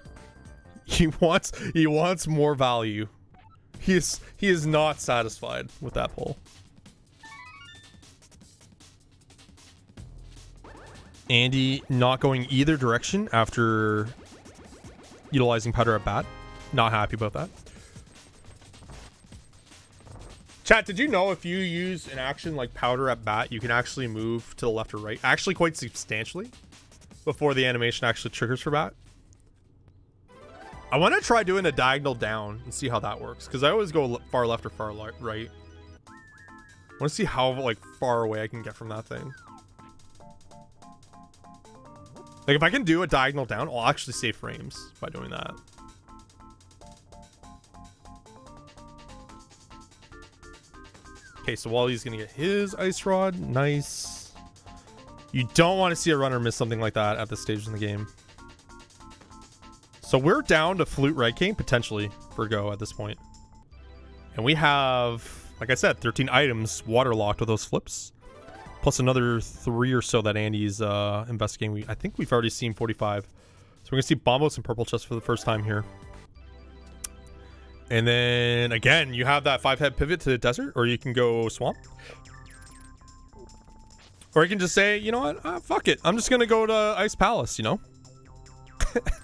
He wants more value. He is not satisfied with that pull. Andy not going either direction after utilizing powder at bat. Not happy about that. Chat, did you know if you use an action like powder at bat, you can actually move to the left or right? Actually quite substantially before the animation actually triggers for bat. I want to try doing a diagonal down and see how that works. Because I always go far left or far right. I want to see how like far away I can get from that thing. Like, if I can do a diagonal down, I'll actually save frames by doing that. Okay, so Wally's gonna get his ice rod. Nice. You don't want to see a runner miss something like that at this stage in the game. So we're down to Flute Red King, potentially, for a go at this point. And we have, like I said, 13 items waterlocked with those flips. Plus another 3 or so that Andy's investigating. I think we've already seen 45. So we're going to see Bombos and Purple Chest for the first time here. And then, again, you have that 5-head pivot to the desert, or you can go swamp. Or you can just say, you know what, fuck it. I'm just going to go to Ice Palace, you know?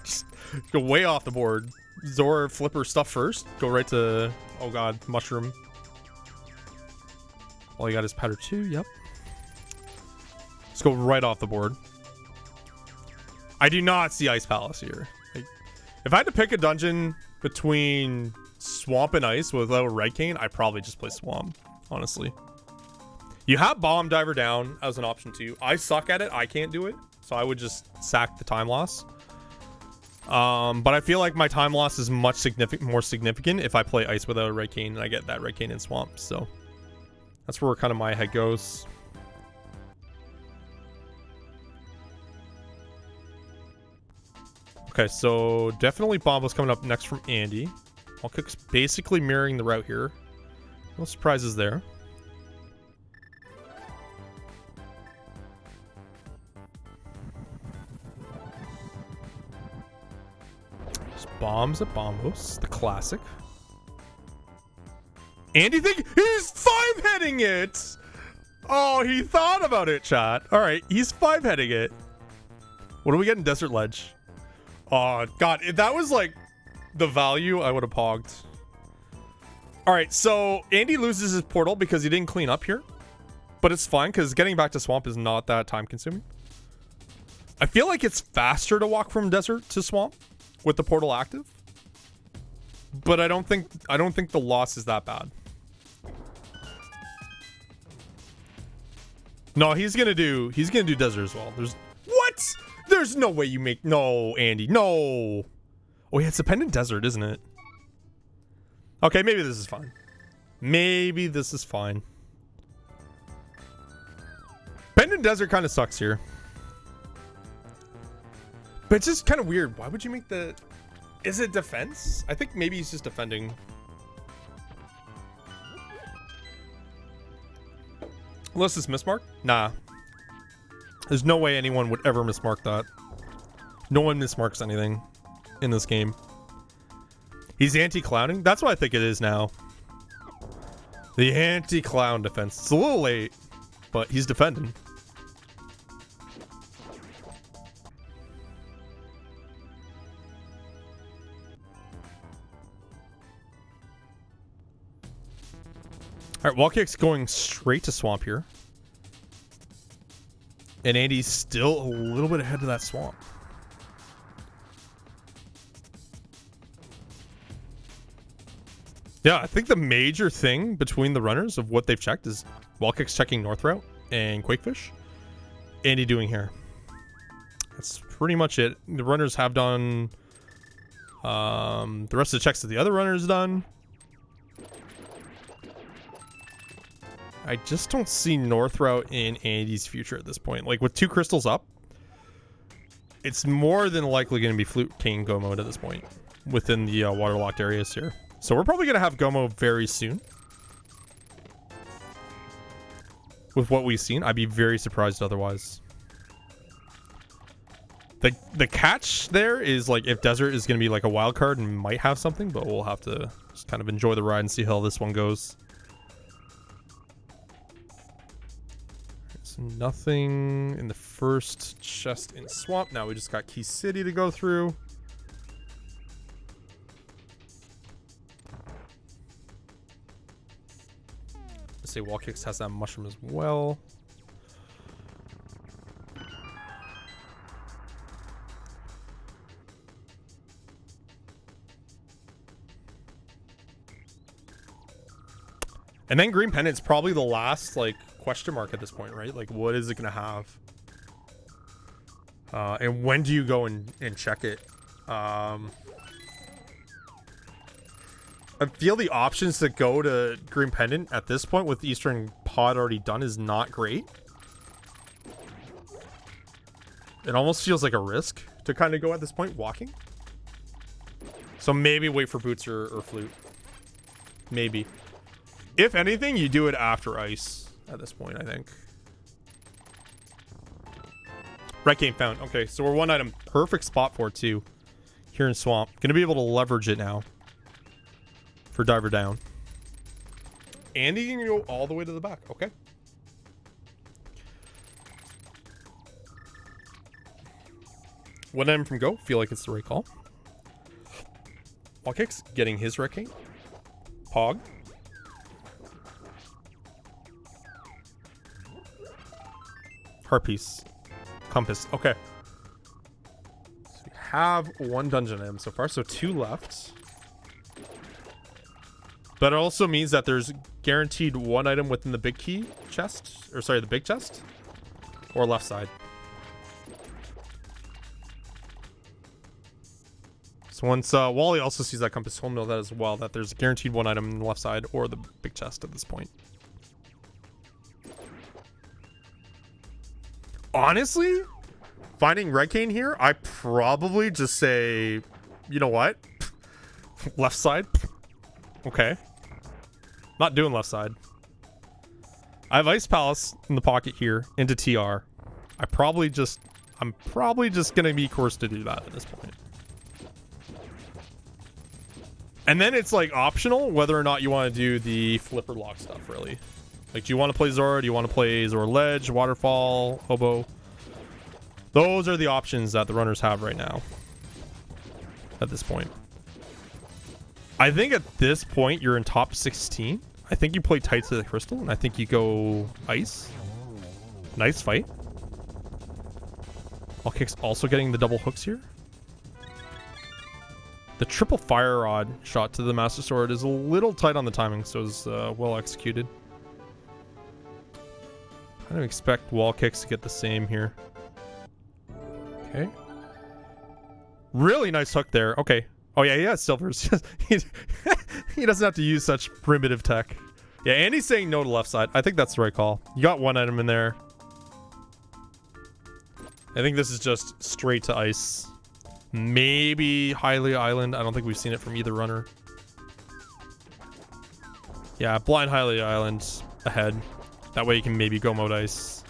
Just go way off the board. Zora Flipper stuff first. Go right to, oh god, Mushroom. All you got is Powder 2, yep. Let's go right off the board. I do not see Ice Palace here. Like, if I had to pick a dungeon between Swamp and Ice without a Red Cane, I'd probably just play Swamp, honestly. You have Bomb Diver down as an option too. I suck at it. I can't do it. So I would just sack the time loss. But I feel like my time loss is much more significant if I play Ice without a Red Cane and I get that Red Cane in Swamp. So that's where kind of my head goes. Okay, so definitely Bombo's coming up next from Andy. Wallkicks basically mirroring the route here. No surprises there. Just bombs at Bombos, the classic. Andy think he's 5-heading it! Oh, he thought about it, chat. Alright, he's 5-heading it. What do we get in Desert Ledge? Oh, God. If that was, like, the value, I would have pogged. Alright, so Andy loses his portal because he didn't clean up here. But it's fine, because getting back to Swamp is not that time-consuming. I feel like it's faster to walk from Desert to Swamp with the portal active. But I don't think the loss is that bad. No, he's gonna do Desert as well. What? There's no way you make... No, Andy. No. Oh, yeah, it's a Pendant Desert, isn't it? Okay, maybe this is fine. Maybe this is fine. Pendant Desert kind of sucks here. But it's just kind of weird. Why would you make the... Is it defense? I think maybe he's just defending. Unless it's mismarked? Nah. There's no way anyone would ever mismark that. No one mismarks anything in this game. He's anti-clowning? That's what I think it is now. The anti-clown defense. It's a little late, but he's defending. Alright, Wallkicks going straight to Swamp here. And Andy's still a little bit ahead of that Swamp. Yeah, I think the major thing between the runners of what they've checked is Wallkicks checking North Route and Quakefish. Andy doing here. That's pretty much it. The runners have done The rest of the checks that the other runner's done. I just don't see North Route in Andy's future at this point. Like, with 2 crystals up, it's more than likely going to be Flute King Go mode at this point within the waterlocked areas here. So we're probably going to have Go mode very soon. With what we've seen, I'd be very surprised otherwise. The catch there is, like, if Desert is going to be like a wild card and might have something, but we'll have to just kind of enjoy the ride and see how this one goes. So nothing in the first chest in Swamp. Now we just got Keycity to go through. Let's say Wallkicks has that mushroom as well. And then Green Pendant's probably the last, like, question mark at this point, right? Like, what is it going to have? And when do you go and check it? I feel the options to go to Green Pendant at this point with Eastern Pod already done is not great. It almost feels like a risk to kind of go at this point walking. So maybe wait for Boots or Flute. Maybe. If anything, you do it after Ice at this point, I think. Red game found. Okay, so we're 1 item. Perfect spot for it, too. Here in Swamp. Gonna be able to leverage it now. For Diver Down. Andy can go all the way to the back. Okay. One item from Go. Feel like it's the right call. Wallkicks getting his Red King. Pog. Heart piece. Compass. Okay. So we have 1 dungeon item so far, so 2 left. But it also means that there's guaranteed 1 item within the big key chest. Or sorry, the big chest. Or left side. So once Wally also sees that compass, he'll know that as well, that there's a guaranteed 1 item in the left side or the big chest at this point. Honestly, finding Red Cane here, I probably just say, you know what? Left side. Okay. Not doing left side. I have Ice Palace in the pocket here into TR. I'm probably just going to be forced to do that at this point. And then it's like optional whether or not you want to do the flipper lock stuff, really. Like, do you want to play Zora? Do you want to play Zora Ledge, Waterfall, Hobo? Those are the options that the runners have right now. At this point. I think at this point, you're in top 16. I think you play Tights to the Crystal, and I think you go Ice. Nice fight. Wallkicks also getting the double hooks here. The triple fire rod shot to the Master Sword is a little tight on the timing, so it's well executed. I don't expect Wallkicks to get the same here. Okay. Really nice hook there. Okay. Oh yeah, he has silvers. He doesn't have to use such primitive tech. Yeah, Andy's saying no to left side. I think that's the right call. You got 1 item in there. I think this is just straight to Ice. Maybe Hylia Island. I don't think we've seen it from either runner. Yeah, blind Hylia Island ahead. That way you can maybe go mode Ice.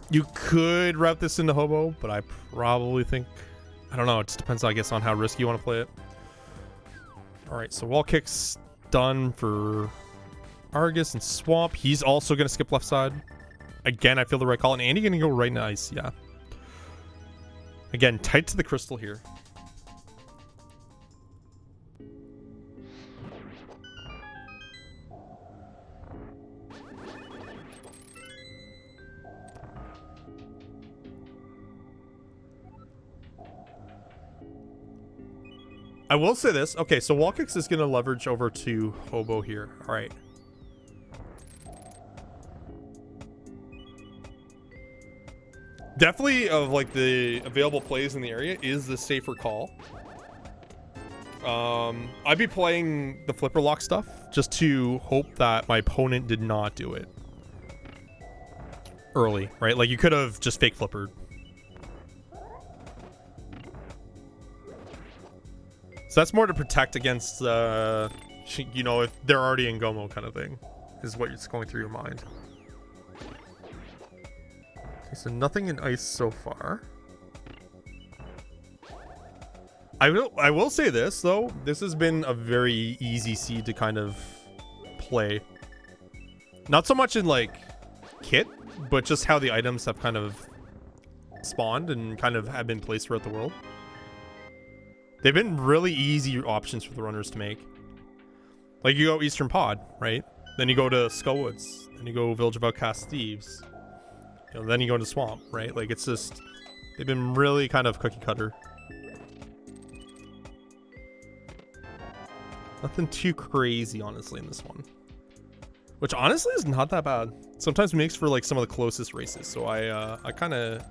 You could route this into Hobo, but I probably think... I don't know. It just depends, I guess, on how risky you want to play it. Alright, so Wallkicks done for Argus and Swamp. He's also going to skip left side. Again, I feel the right call. And Andy going to go right into Ice, yeah. Again, tight to the crystal here. I will say this. Okay, so Wallkicks is going to leverage over to Hobo here. All right. Definitely of like the available plays in the area is the safer call. I'd be playing the flipper lock stuff just to hope that my opponent did not do it early, right? Like you could have just fake flippered. So that's more to protect against, you know, if they're already in go mode kind of thing, is what is going through your mind. Okay, so nothing in ice so far. I will say this though, this has been a very easy seed to kind of play. Not so much in like kit, but just how the items have kind of spawned and kind of have been placed throughout the world. They've been really easy options for the runners to make. Like you go Eastern Pod, right? Then you go to Skullwoods, then you go Village of Outcast Thieves. You know, then you go into Swamp, right? Like it's just, they've been really kind of cookie cutter. Nothing too crazy, honestly, in this one. Which honestly is not that bad. Sometimes makes for like some of the closest races. So I kind of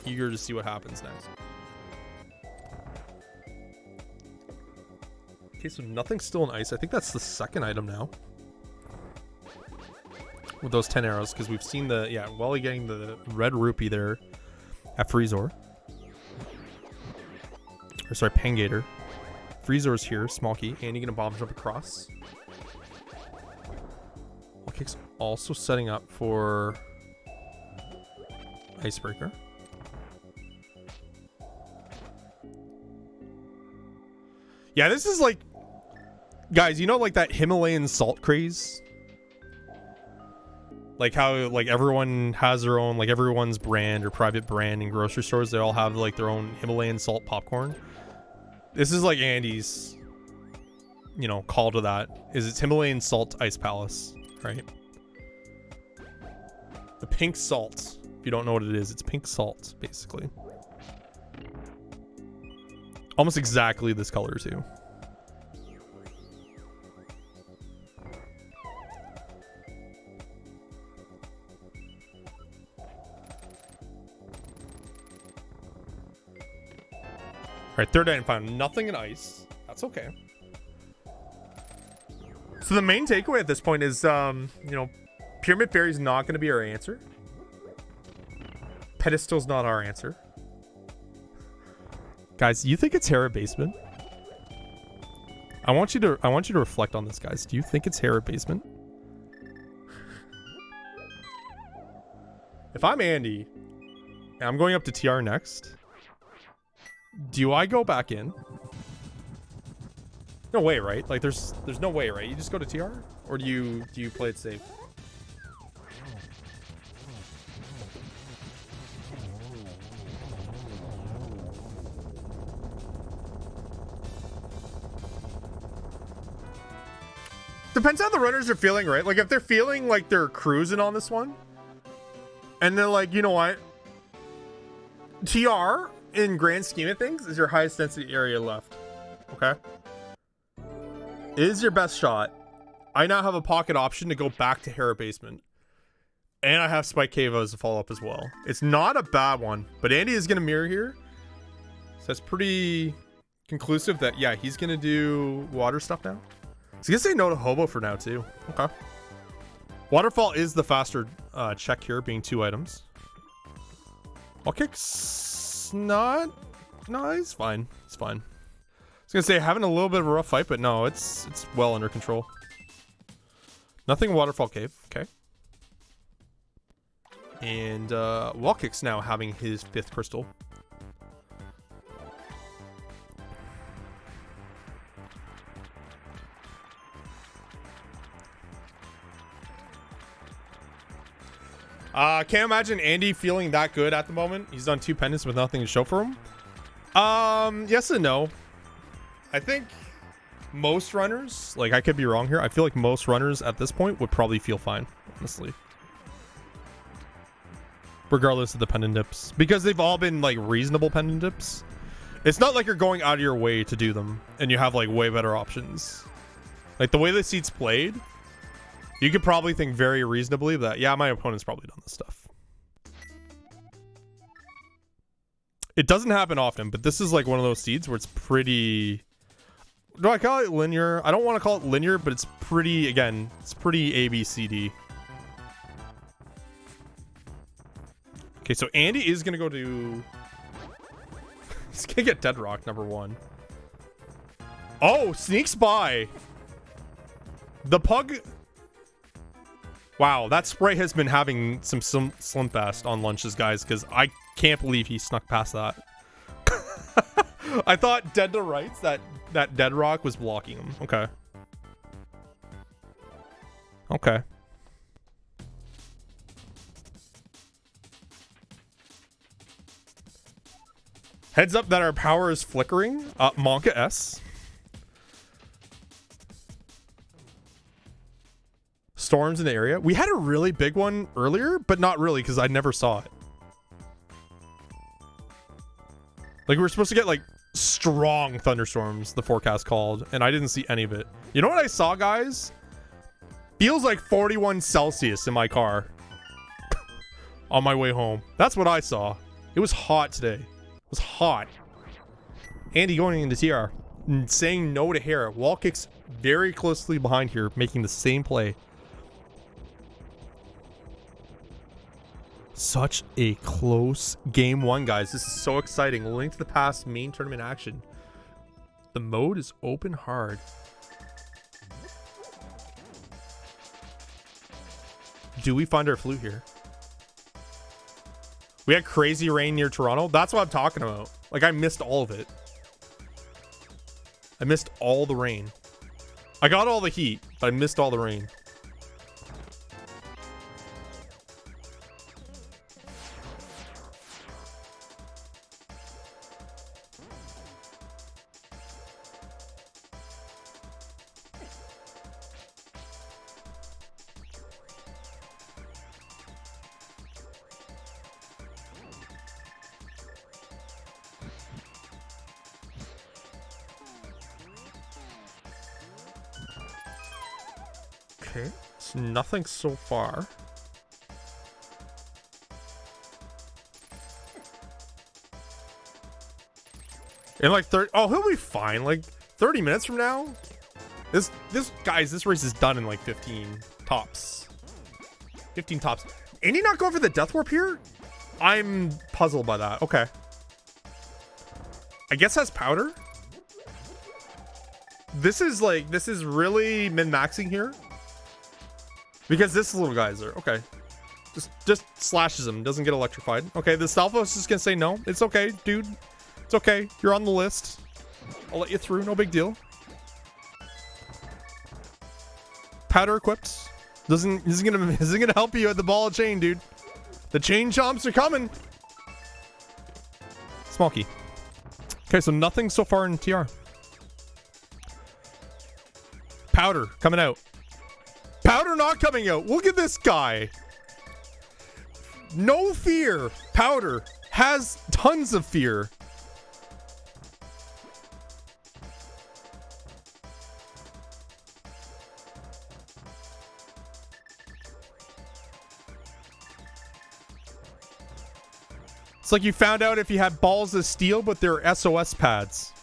eager to see what happens next. Okay, so nothing's still in ice. I think that's the second item now. With those 10 arrows, because we've seen the, yeah, Wally getting the red rupee there at Freezor. Or sorry, Pangator. Freezor's here, small key, and you're gonna bomb jump across. Wallkicks also setting up for Icebreaker. Yeah, this is like, guys, you know, like that Himalayan salt craze? Like how like everyone has their own, like everyone's brand or private brand in grocery stores. They all have like their own Himalayan salt popcorn. This is like Andy's, you know, call to that. Is it's Himalayan salt ice palace, right? The pink salt. If you don't know what it is, it's pink salt, basically. Almost exactly this color too. All right, third item found. Nothing in ice. That's okay. So the main takeaway at this point is, you know, Pyramid Fairy is not going to be our answer. Pedestal's not our answer. Guys, you think it's Hera Basement? I want you to reflect on this, guys. Do you think it's Hera Basement? If I'm Andy, and I'm going up to TR next, do I go back in? No way, right? Like there's no way, right? You just go to TR, or do you play it safe? Depends how the runners are feeling, right? Like if they're feeling like they're cruising on this one, and they're like, you know what, TR in grand scheme of things is your highest density area left. Okay, it is your best shot. I now have a pocket option to go back to Hera Basement, and I have Spike Cave as a follow-up as well. It's not a bad one, but Andy is gonna mirror here, so that's pretty conclusive that yeah, he's gonna do water stuff now. So he's gonna say no to Hobo for now too. Okay, Waterfall is the faster check here, being 2 items. Wallkicks, no, he's fine. It's fine. I was gonna say having a little bit of a rough fight, but no, it's well under control. Nothing Waterfall Cave. Okay. And Wallkicks now having his 5th crystal. Can't imagine Andy feeling that good at the moment. He's done 2 pendants with nothing to show for him. Yes and no. I think most runners, like I could be wrong here, I feel like most runners at this point would probably feel fine, honestly. Regardless of the pendant dips. Because they've all been like reasonable pendant dips. It's not like you're going out of your way to do them and you have like way better options. Like the way the seat's played, you could probably think very reasonably that, yeah, my opponent's probably done this stuff. It doesn't happen often, but this is like one of those seeds where it's pretty... Do I call it linear? I don't want to call it linear, but it's pretty, again, it's pretty ABCD. Okay, so Andy is going to go to... He's going to get Dead Rock, number 1. Oh, sneaks by. The pug... Wow, that spray has been having some Slim Fast on lunches, guys, because I can't believe he snuck past that. I thought dead to rights, that Dead Rock was blocking him. Okay. Okay. Heads up that our power is flickering. Monka S. Storms in the area. We had a really big one earlier, but not really because I never saw it. Like, we were supposed to get like strong thunderstorms, the forecast called, and I didn't see any of it. You know what I saw, guys? Feels like 41 Celsius in my car on my way home. That's what I saw. It was hot today. It was hot. Andy going into TR and saying no to Hera. Wallkicks very closely behind here, making the same play. Such a close game 1, guys. This is so exciting. Link to the Past main tournament action. The mode is open hard. Do we find our flute here? We had crazy rain near Toronto. That's what I'm talking about. Like, I missed all of it. I missed all the rain. I got all the heat, but I missed all the rain. Okay, it's nothing so far. In like 30, oh, he'll be fine. Like 30 minutes from now, this race is done in like 15 tops. 15 tops. And he not going for the death warp here? I'm puzzled by that. Okay. I guess that's powder. This is really min-maxing here. Because this little geyser, okay. Just slashes him, doesn't get electrified. Okay, the Stalfos is just gonna say no. It's okay, dude. It's okay. You're on the list. I'll let you through, no big deal. Powder equipped. Isn't gonna help you at the ball of chain, dude. The chain chomps are coming. Small key. Okay, so nothing so far in TR. Powder coming out. Powder not coming out. Look at this guy. No fear. Powder has tons of fear. It's like you found out if you had balls of steel, but they're SOS pads.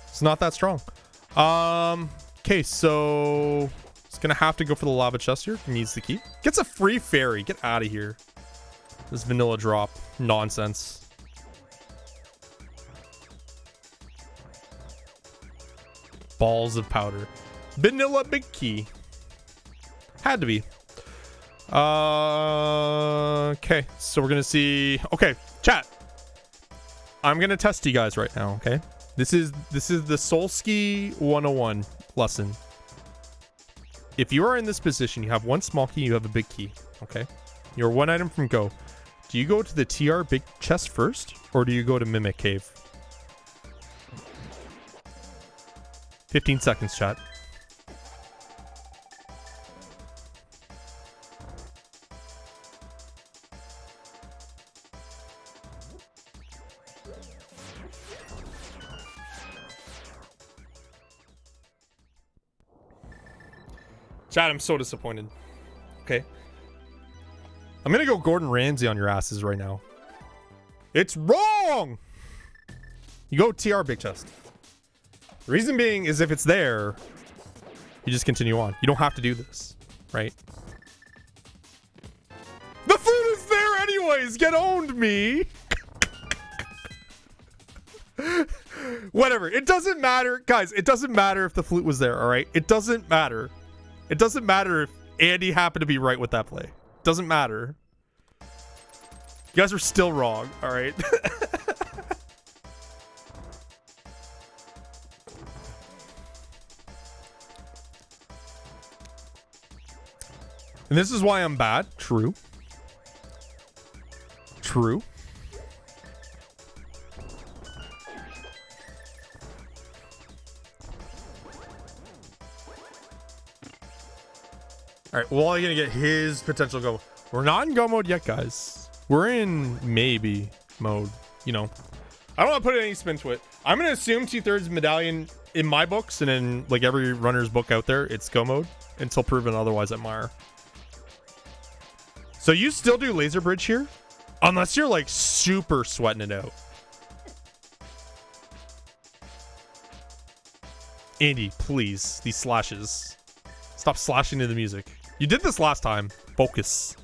It's not that strong. Okay, so it's gonna have to go for the lava chest here. He needs the key. Gets a free fairy. Get out of here. This vanilla drop nonsense. Balls of powder. Vanilla big key. Had to be. Okay, so we're gonna see. Okay, chat. I'm gonna test you guys right now. Okay, this is the Solski 101 lesson. If you are in this position, you have one small key, you have a big key. Okay, you're one item from go. Do you go to the TR big chest first, or do you go to Mimic Cave? 15 seconds, chat. Chat, I'm so disappointed. Okay. I'm gonna go Gordon Ramsay on your asses right now. It's wrong! You go TR big chest. The reason being is if it's there, you just continue on. You don't have to do this, right? The food is there anyways! Get owned, me! Whatever. It doesn't matter. Guys, it doesn't matter if the flute was there, alright? It doesn't matter. It doesn't matter if Andy happened to be right with that play. Doesn't matter. You guys are still wrong, alright? And this is why I'm bad. True. True. All right, well, I'm gonna get his potential go. We're not in go mode yet, guys. We're in maybe mode, you know. I don't want to put any spin to it. I'm gonna assume 2/3 medallion in my books and in like every runner's book out there, it's go mode until proven otherwise at Mire. So you still do laser bridge here, unless you're like super sweating it out. Andy, please, these slashes. Stop slashing to the music. You did this last time. Focus.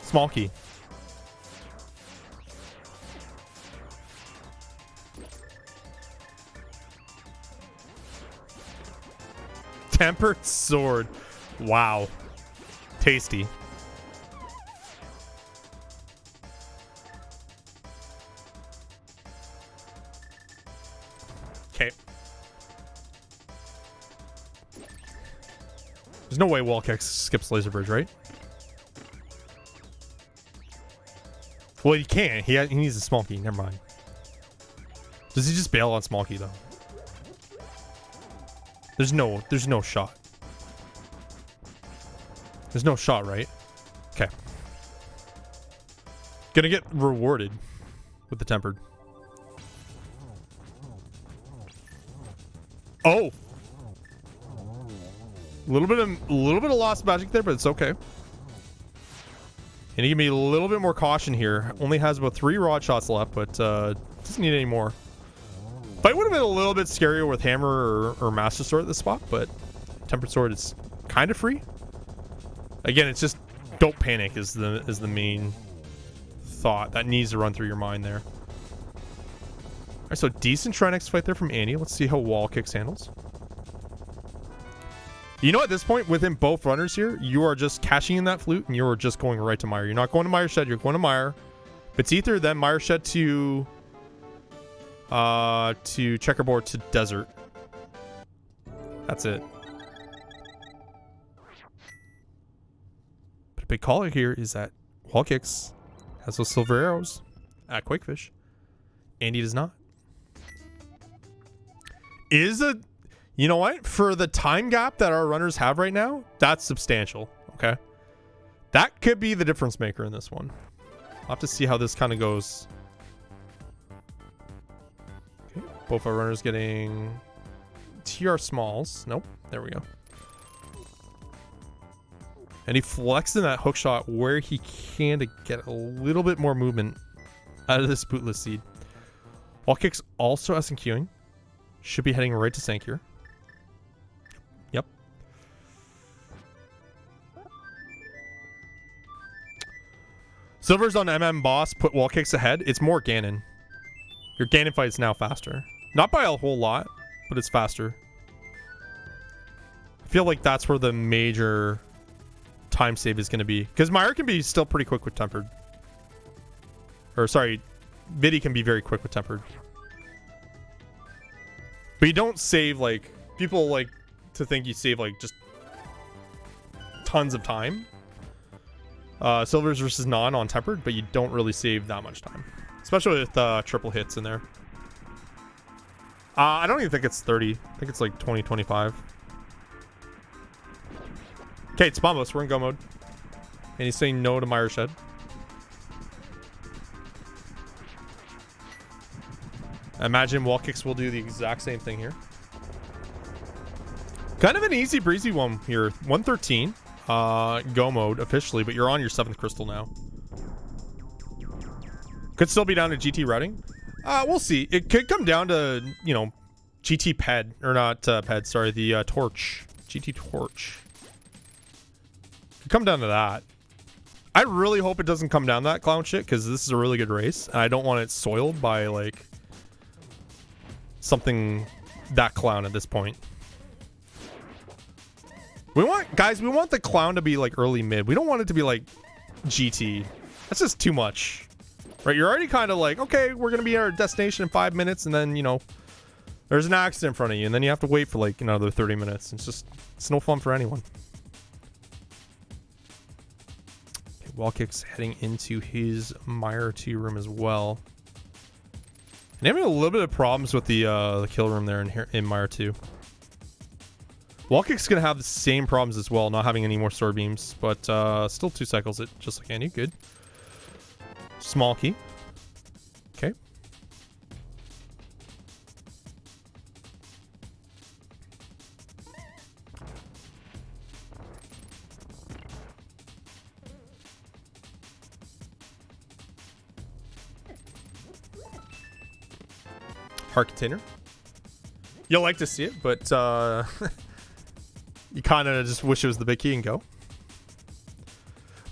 Small key. Tempered sword. Wow. Tasty. Okay. There's no way Wallkicks skips laser bridge, right? Well, he can't. He needs a small key. Never mind. Does he just bail on small key though? There's no shot. There's no shot, right? Okay. Gonna get rewarded with the tempered. Oh. A little bit of lost magic there, but it's okay. And he give me a little bit more caution here. Only has about 3 rod shots left, but doesn't need any more. Fight would have been a little bit scarier with hammer or master sword at this spot, but tempered sword is kind of free. Again, it's just don't panic is the main thought that needs to run through your mind there. All right, so decent try next fight there from Andy. Let's see how Wallkicks handles. You know, at this point, within both runners here, you are just cashing in that flute and you are just going right to Mire. You're not going to Mire Shed, you're going to Mire. It's either then Mire Shed to checkerboard to desert. That's it. But a big caller here is that Wallkicks has those silver arrows at Quakefish. Andy does not. You know what? For the time gap that our runners have right now, that's substantial. Okay. That could be the difference maker in this one. I'll have to see how this kind of goes. Okay. Both our runners getting TR smalls. Nope. There we go. And he flexed in that hook shot where he can to get a little bit more movement out of this bootless seed. Wallkicks also SNQing. Should be heading right to Sank here. Yep. Silver's on MM boss, put Wallkicks ahead. It's more Ganon. Your Ganon fight is now faster. Not by a whole lot, but it's faster. I feel like that's where the major time save is going to be. Because Mire can be still pretty quick with tempered. Or sorry, Vidi can be very quick with tempered. But you don't save, like, people like to think you save, like, just tons of time. Silvers versus non on tempered, but you don't really save that much time. Especially with triple hits in there. I don't even think it's 30. I think it's like 20, 25. Okay, it's Bombos. We're in go mode. And he's saying no to Mire Shed. I imagine Wallkicks will do the exact same thing here. Kind of an easy breezy one here. 113. Go mode officially, but you're on your 7th crystal now. Could still be down to GT routing. We'll see. It could come down to, you know, GT ped, or not ped, sorry, the torch. GT torch. Could come down to that. I really hope it doesn't come down to that clown shit, because this is a really good race, and I don't want it soiled by, like, something that clown at this point. We want, guys, we want the clown to be, like, early mid. We don't want it to be, like, GT. That's just too much. Right, you're already kind of like, okay, we're gonna be at our destination in 5 minutes, and then, you know, there's an accident in front of you, and then you have to wait for like another 30 minutes. It's no fun for anyone. Okay, Wallkicks heading into his Mire 2 room as well. And having a little bit of problems with the kill room there in Mire 2. Wallkicks gonna have the same problems as well, not having any more sword beams, but still 2 cycles it just like Andy. Good. Small key. Okay. Heart container. You'll like to see it, but you kind of just wish it was the big key and go.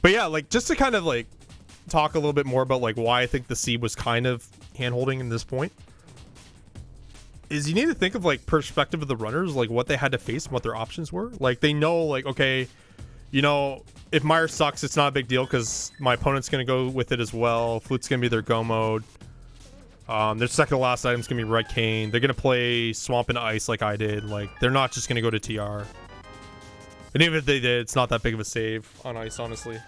But yeah, like just to kind of like talk a little bit more about like why I think the seed was kind of hand-holding in this point is you need to think of like perspective of the runners, like what they had to face and what their options were. Like they know like, okay, you know, if Mire sucks, it's not a big deal because my opponent's going to go with it as well. Flute's going to be their go mode. Their second to last item's going to be Red Cane. They're going to play Swamp and Ice like I did. Like they're not just going to go to TR. And even if they did, it's not that big of a save on Ice, honestly.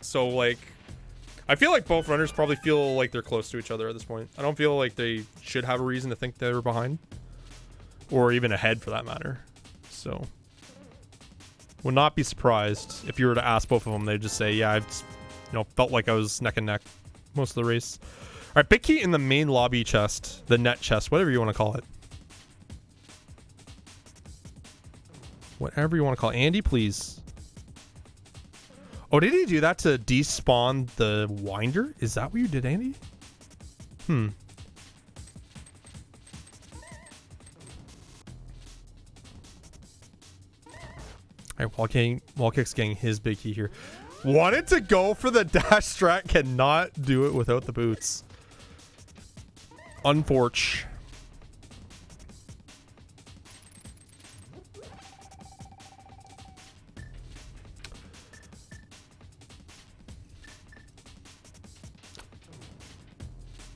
So like I feel like both runners probably feel like they're close to each other at this point. I don't feel like they should have a reason to think they were behind. Or even ahead for that matter. So. Would not be surprised if you were to ask both of them. They'd just say, yeah, I've you know, felt like I was neck and neck most of the race. Alright, big key in the main lobby chest. The net chest. Whatever you want to call it. Whatever you want to call it. Andy, please. Oh, did he do that to despawn the winder? Is that what you did, Andy? Alright, Wallkicks getting his big key here. Wanted to go for the dash strat, cannot do it without the boots. Unfortunate.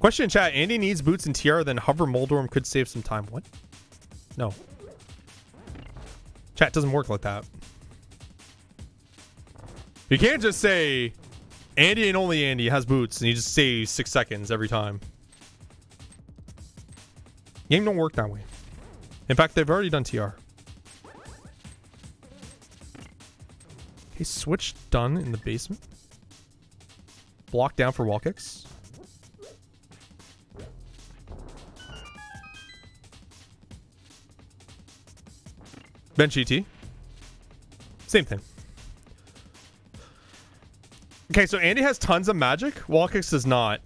Question in chat, Andy needs boots and TR, then hover Moldorm could save some time. What? No. Chat doesn't work like that. You can't just say Andy and only Andy has boots and you just save 6 seconds every time. Game don't work that way. In fact, they've already done TR. Okay, switch done in the basement. Block down for Wallkicks. Bench GT. Same thing. Okay, so Andy has tons of magic. Wallkicks does not.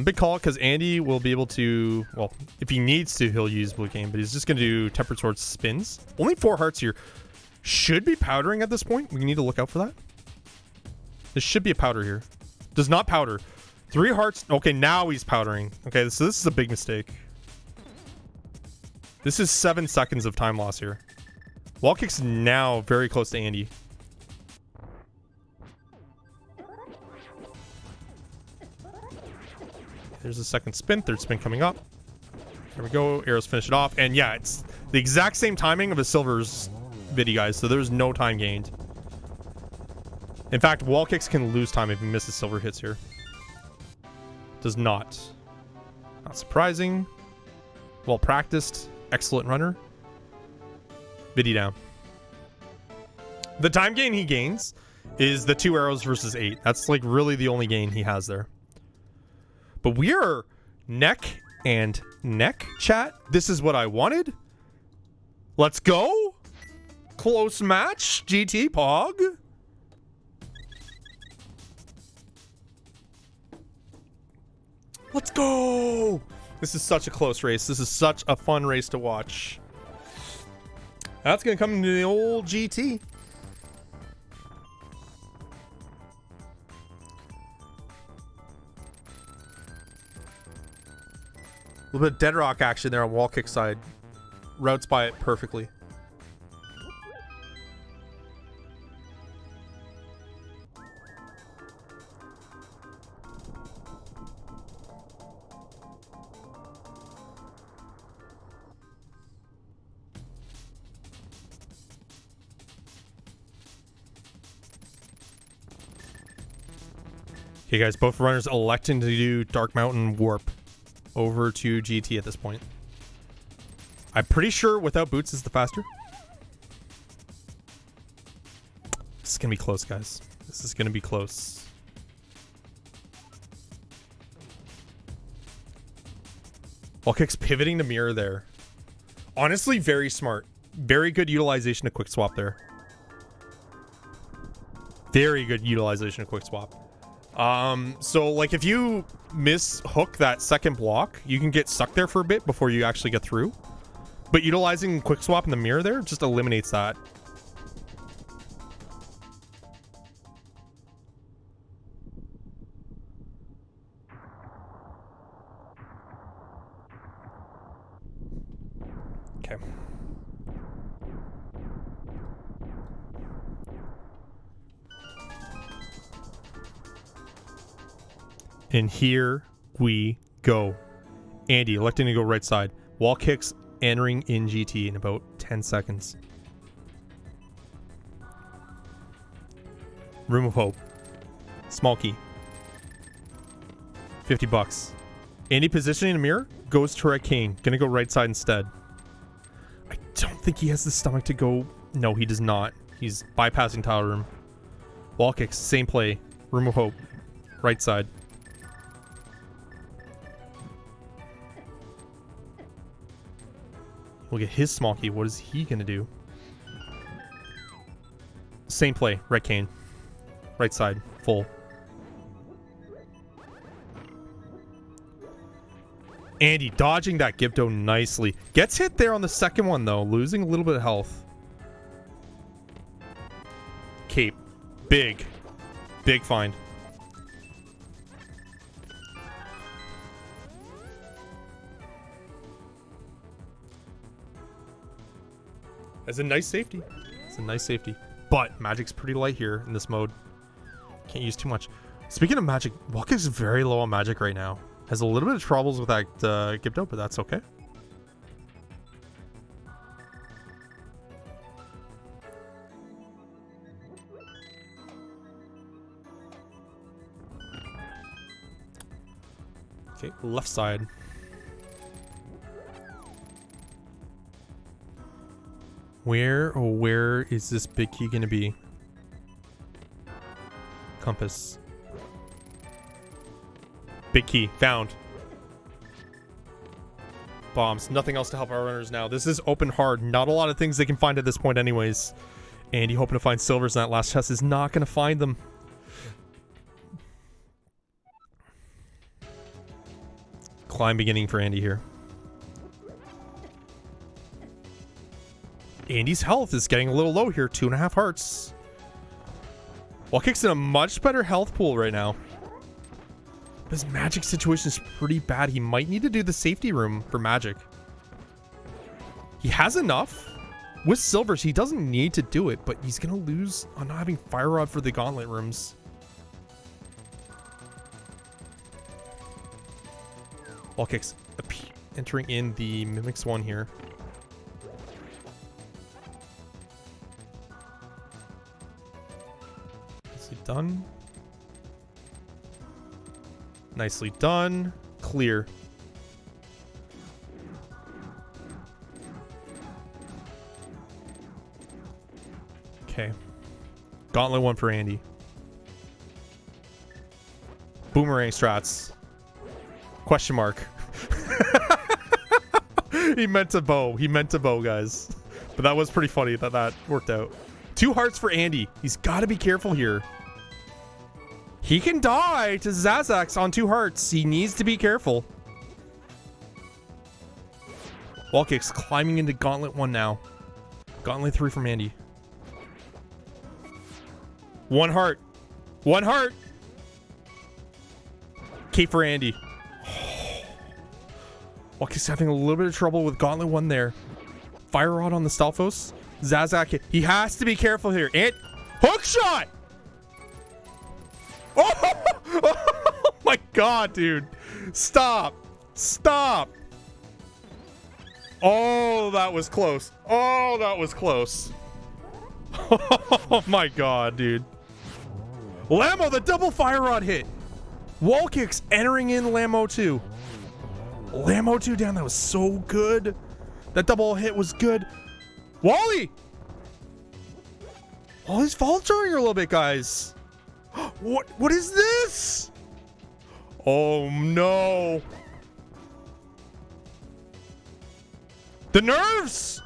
Big call because Andy will be able to, well, if he needs to, he'll use Blue Game, but he's just going to do Tempered Sword spins. Only 4 hearts here. Should be powdering at this point. We need to look out for that. This should be a powder here. Does not powder. 3 hearts. Okay, now he's powdering. Okay, so this is a big mistake. This is 7 seconds of time loss here. Wallkicks now very close to Andy. There's a second spin, third spin coming up. There we go. Arrows finish it off. And yeah, it's the exact same timing of a Silver's video, guys. So there's no time gained. In fact, Wallkicks can lose time if he misses Silver hits here. Does not. Not surprising. Well practiced. Excellent runner. Biddy down. The time gain he gains is the 2 arrows versus 8. That's like really the only gain he has there. But we are neck and neck, chat. This is what I wanted. Let's go. Close match, GT Pog. Let's go. This is such a close race. This is such a fun race to watch. That's going to come into the old GT. A little bit of dead rock action there on Wallkicks side. Routes by it perfectly. Okay, guys, both runners electing to do Dark Mountain Warp over to GT at this point. I'm pretty sure without boots is the faster. This is going to be close, guys. This is going to be close. Wallkicks pivoting to mirror there. Honestly, very smart. Very good utilization of quick swap there. Very good utilization of quick swap. So like if you miss hook that second block, you can get stuck there for a bit before you actually get through. But utilizing quick swap in the mirror there just eliminates that. Okay. And here we go. Andy electing to go right side. Wallkicks entering in GT in about 10 seconds. Room of Hope. Small key. 50 bucks. Andy positioning a mirror. Goes to Arcane. Gonna go right side instead. I don't think he has the stomach to go. No, he does not. He's bypassing tile room. Wallkicks. Same play. Room of Hope. Right side. We'll get his small key. What is he going to do? Same play. Right cane. Right side. Full. Andy dodging that Gibdo nicely. Gets hit there on the second one, though. Losing a little bit of health. Cape. Big. Big find. That's a nice safety. It's a nice safety. But Magic's pretty light here in this mode. Can't use too much. Speaking of Magic, Wallkicks is very low on Magic right now. Has a little bit of troubles with that Gibdo, but that's okay. Okay, left side. Where is this big key gonna be? Compass. Big key. Found. Bombs. Nothing else to help our runners now. This is open hard. Not a lot of things they can find at this point anyways. Andy hoping to find silvers in that last chest is not gonna find them. Climb beginning for Andy here. Andy's health is getting a little low here. 2.5 hearts. Wallkicks in a much better health pool right now. But his Magic situation is pretty bad. He might need to do the safety room for Magic. He has enough. With silvers, he doesn't need to do it, but he's going to lose on not having Fire Rod for the gauntlet rooms. Wallkicks entering in the Mimics 1 here. Nicely done. Nicely done. Clear. Okay. Gauntlet 1 for Andy. Boomerang strats. Question mark. He meant to bow. He meant to bow, guys. But that was pretty funny that that worked out. 2 hearts for Andy. He's got to be careful here. He can die to Zazax on 2 hearts. He needs to be careful. Wallkicks climbing into Gauntlet 1 now. Gauntlet 3 from Andy. 1 heart. 1 heart. K for Andy. Wallkicks having a little bit of trouble with Gauntlet 1 there. Fire Rod on the Stalfos. Zazak, he has to be careful here. And hook shot! Oh, oh my god, dude. Stop. Stop. Oh, that was close. Oh, that was close. Oh my god, dude. Lamo, the double Fire Rod hit. Wallkicks entering in Lamo 2. Lamo 2 down. That was so good. That double hit was good. Wally! Wally's faltering a little bit, guys. What is this? Oh no. The nerves!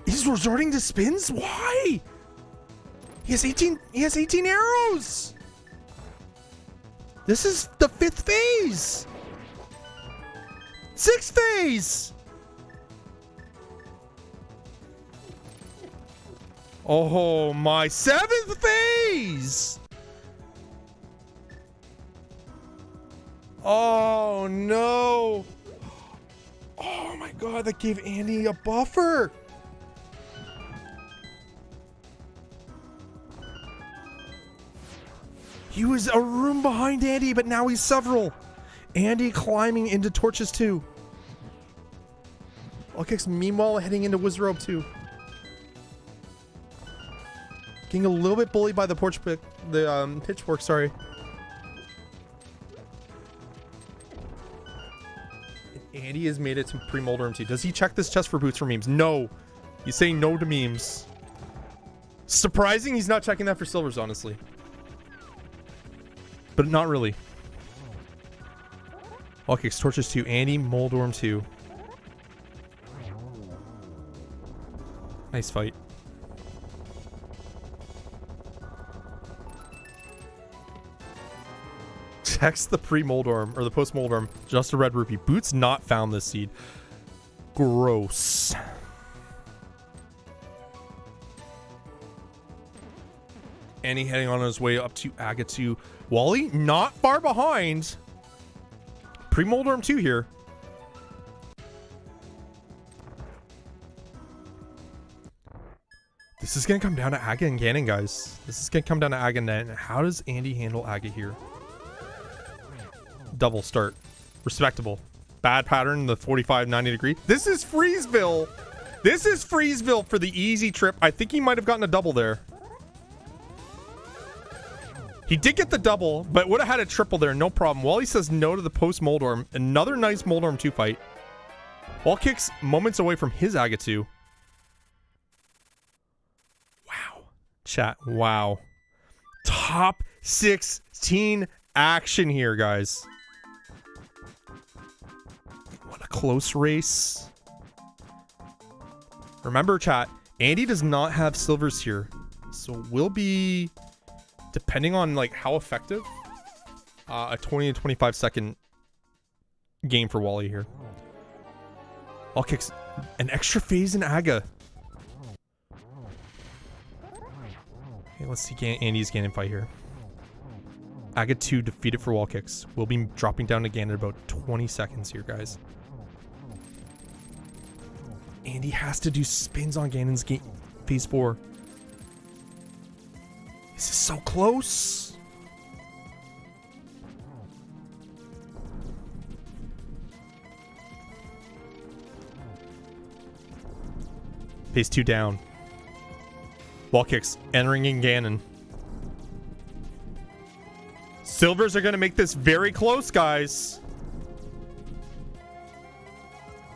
He's resorting to spins? Why? He has 18 arrows. This is the 5th phase. 6th phase. Oh my, 7th phase. Oh no. Oh my god, that gave Andy a buffer. He was a room behind Andy, but now he's several. Andy climbing into Torches 2. Wallkicks meanwhile heading into Wizard Robe 2. Getting a little bit bullied by the pitchfork, sorry. Andy has made it to pre-Molder MT. Does he check this chest for boots for memes? No. He's saying no to memes. Surprising he's not checking that for silvers, honestly. But not really. Wallkicks, Torches 2, Andy, Moldorm 2. Nice fight. Checks the pre-Moldorm, or the post-Moldorm, just a red rupee. Boots not found this seed. Gross. Andy heading on his way up to Agatu. Wally not far behind. Pre-Moldorm 2 here. This is going to come down to Aga and Ganon, guys. This is going to come down to Aga and Ganon. How does Andy handle Aga here? Double start. Respectable. Bad pattern, the 45-90 degree. This is Freezeville. This is Freezeville for the easy trip. I think he might have gotten a double there. He did get the double, but would have had a triple there, no problem. Wally says no to the post-Moldorm. Another nice Moldorm 2 fight. Wallkicks moments away from his Agatu. Wow. Chat, wow. Top 16 action here, guys. What a close race. Remember, chat, Andy does not have silvers here. So we'll be... depending on like how effective, a 20 to 25 second game for Wally here. Wallkicks, an extra phase in Aga. Okay, let's see Andy's Ganon fight here. Aga 2 defeated for Wallkicks. We'll be dropping down again in about 20 seconds here, guys. Andy has to do spins on Ganon's phase 4. This is so close. Phase 2 down. Wallkicks entering in Ganon. Silvers are going to make this very close, guys.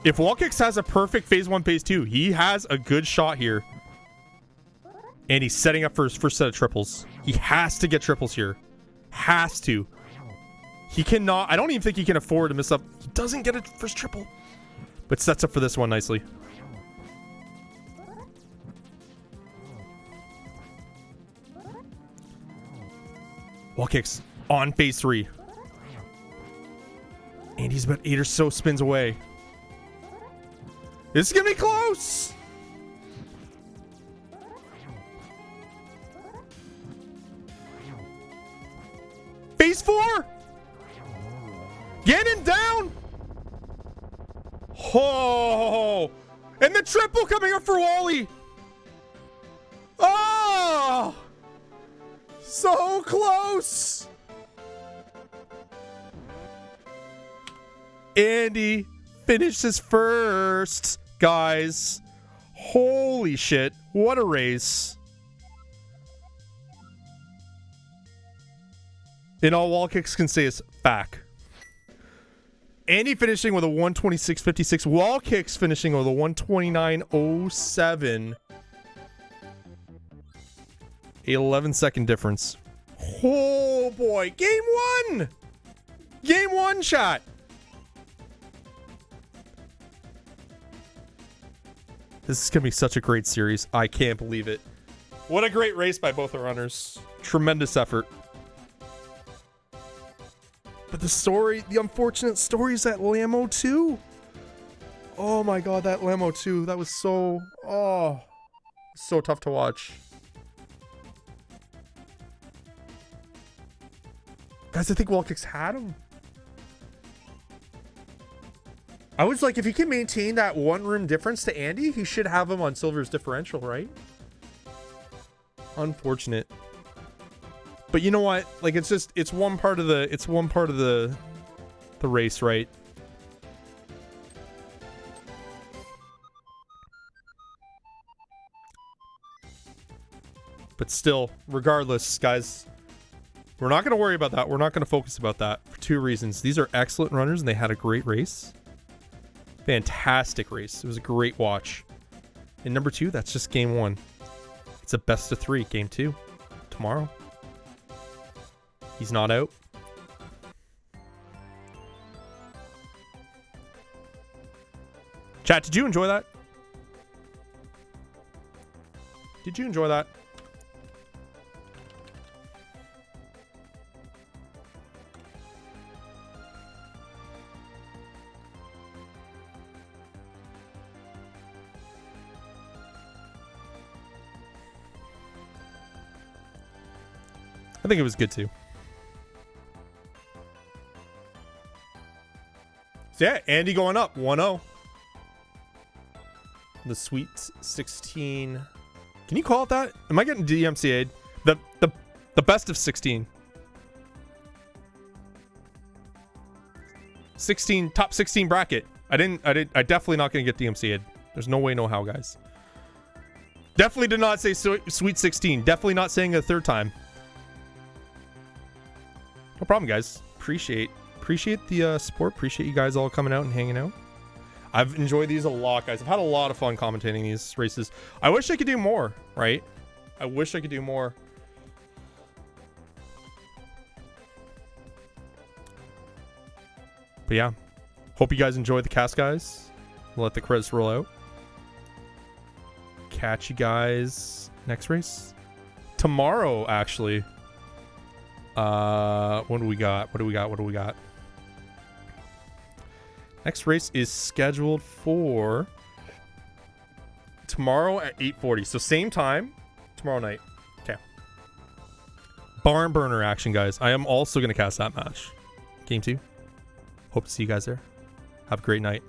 If Wallkicks has a perfect phase 1, phase 2, he has a good shot here. And he's setting up for his first set of triples. He has to get triples here. Has to. He cannot. I don't even think he can afford to miss up. He doesn't get a first triple. But sets up for this one nicely. Wallkicks on phase 3. And he's about 8 or so spins away. This is going to be close. Phase 4. Ganon down. Oh. And the triple coming up for Wally. Oh. So close. Andy finishes first, guys. Holy shit. What a race. And all Wallkicks can say is back. Andy finishing with a 126.56. Wallkicks finishing with a 129.07. 11-second difference. Oh boy. Game 1. Game 1 shot. This is going to be such a great series. I can't believe it. What a great race by both the runners. Tremendous effort. But the story, the unfortunate story is that Lamo 2. Oh my god, that Lamo 2. That was so, so tough to watch. Guys, I think Wallkicks had him. I was like, if he can maintain that one room difference to Andy, he should have him on Silver's differential, right? Unfortunate. But you know what? Like, it's just, it's one part of the race, right? But still, regardless, guys, we're not going to worry about that. We're not going to focus about that for 2 reasons. These are excellent runners and they had a great race. Fantastic race. It was a great watch. And number 2, that's just game 1. It's a best of 3. Game 2 tomorrow. He's not out. Chat, did you enjoy that? Did you enjoy that? I think it was good too. So yeah, Andy going up 1-0. The Sweet 16. Can you call it that? Am I getting DMCA'd? The best of 16. 16 top 16 bracket. I definitely not gonna get DMCA'd. There's no way, no how, guys. Definitely did not say Sweet 16. Definitely not saying it a third time. No problem, guys. Appreciate the support. Appreciate you guys all coming out and hanging out. I've enjoyed these a lot, guys. I've had a lot of fun commentating these races. I wish I could do more, right? I wish I could do more. But yeah, hope you guys enjoy the cast, guys. We'll let the credits roll out. Catch you guys next race. Tomorrow, actually. What do we got? Next race is scheduled for tomorrow at 8:40. So same time tomorrow night. Okay. Barn burner action, guys. I am also going to cast that match. Game 2. Hope to see you guys there. Have a great night.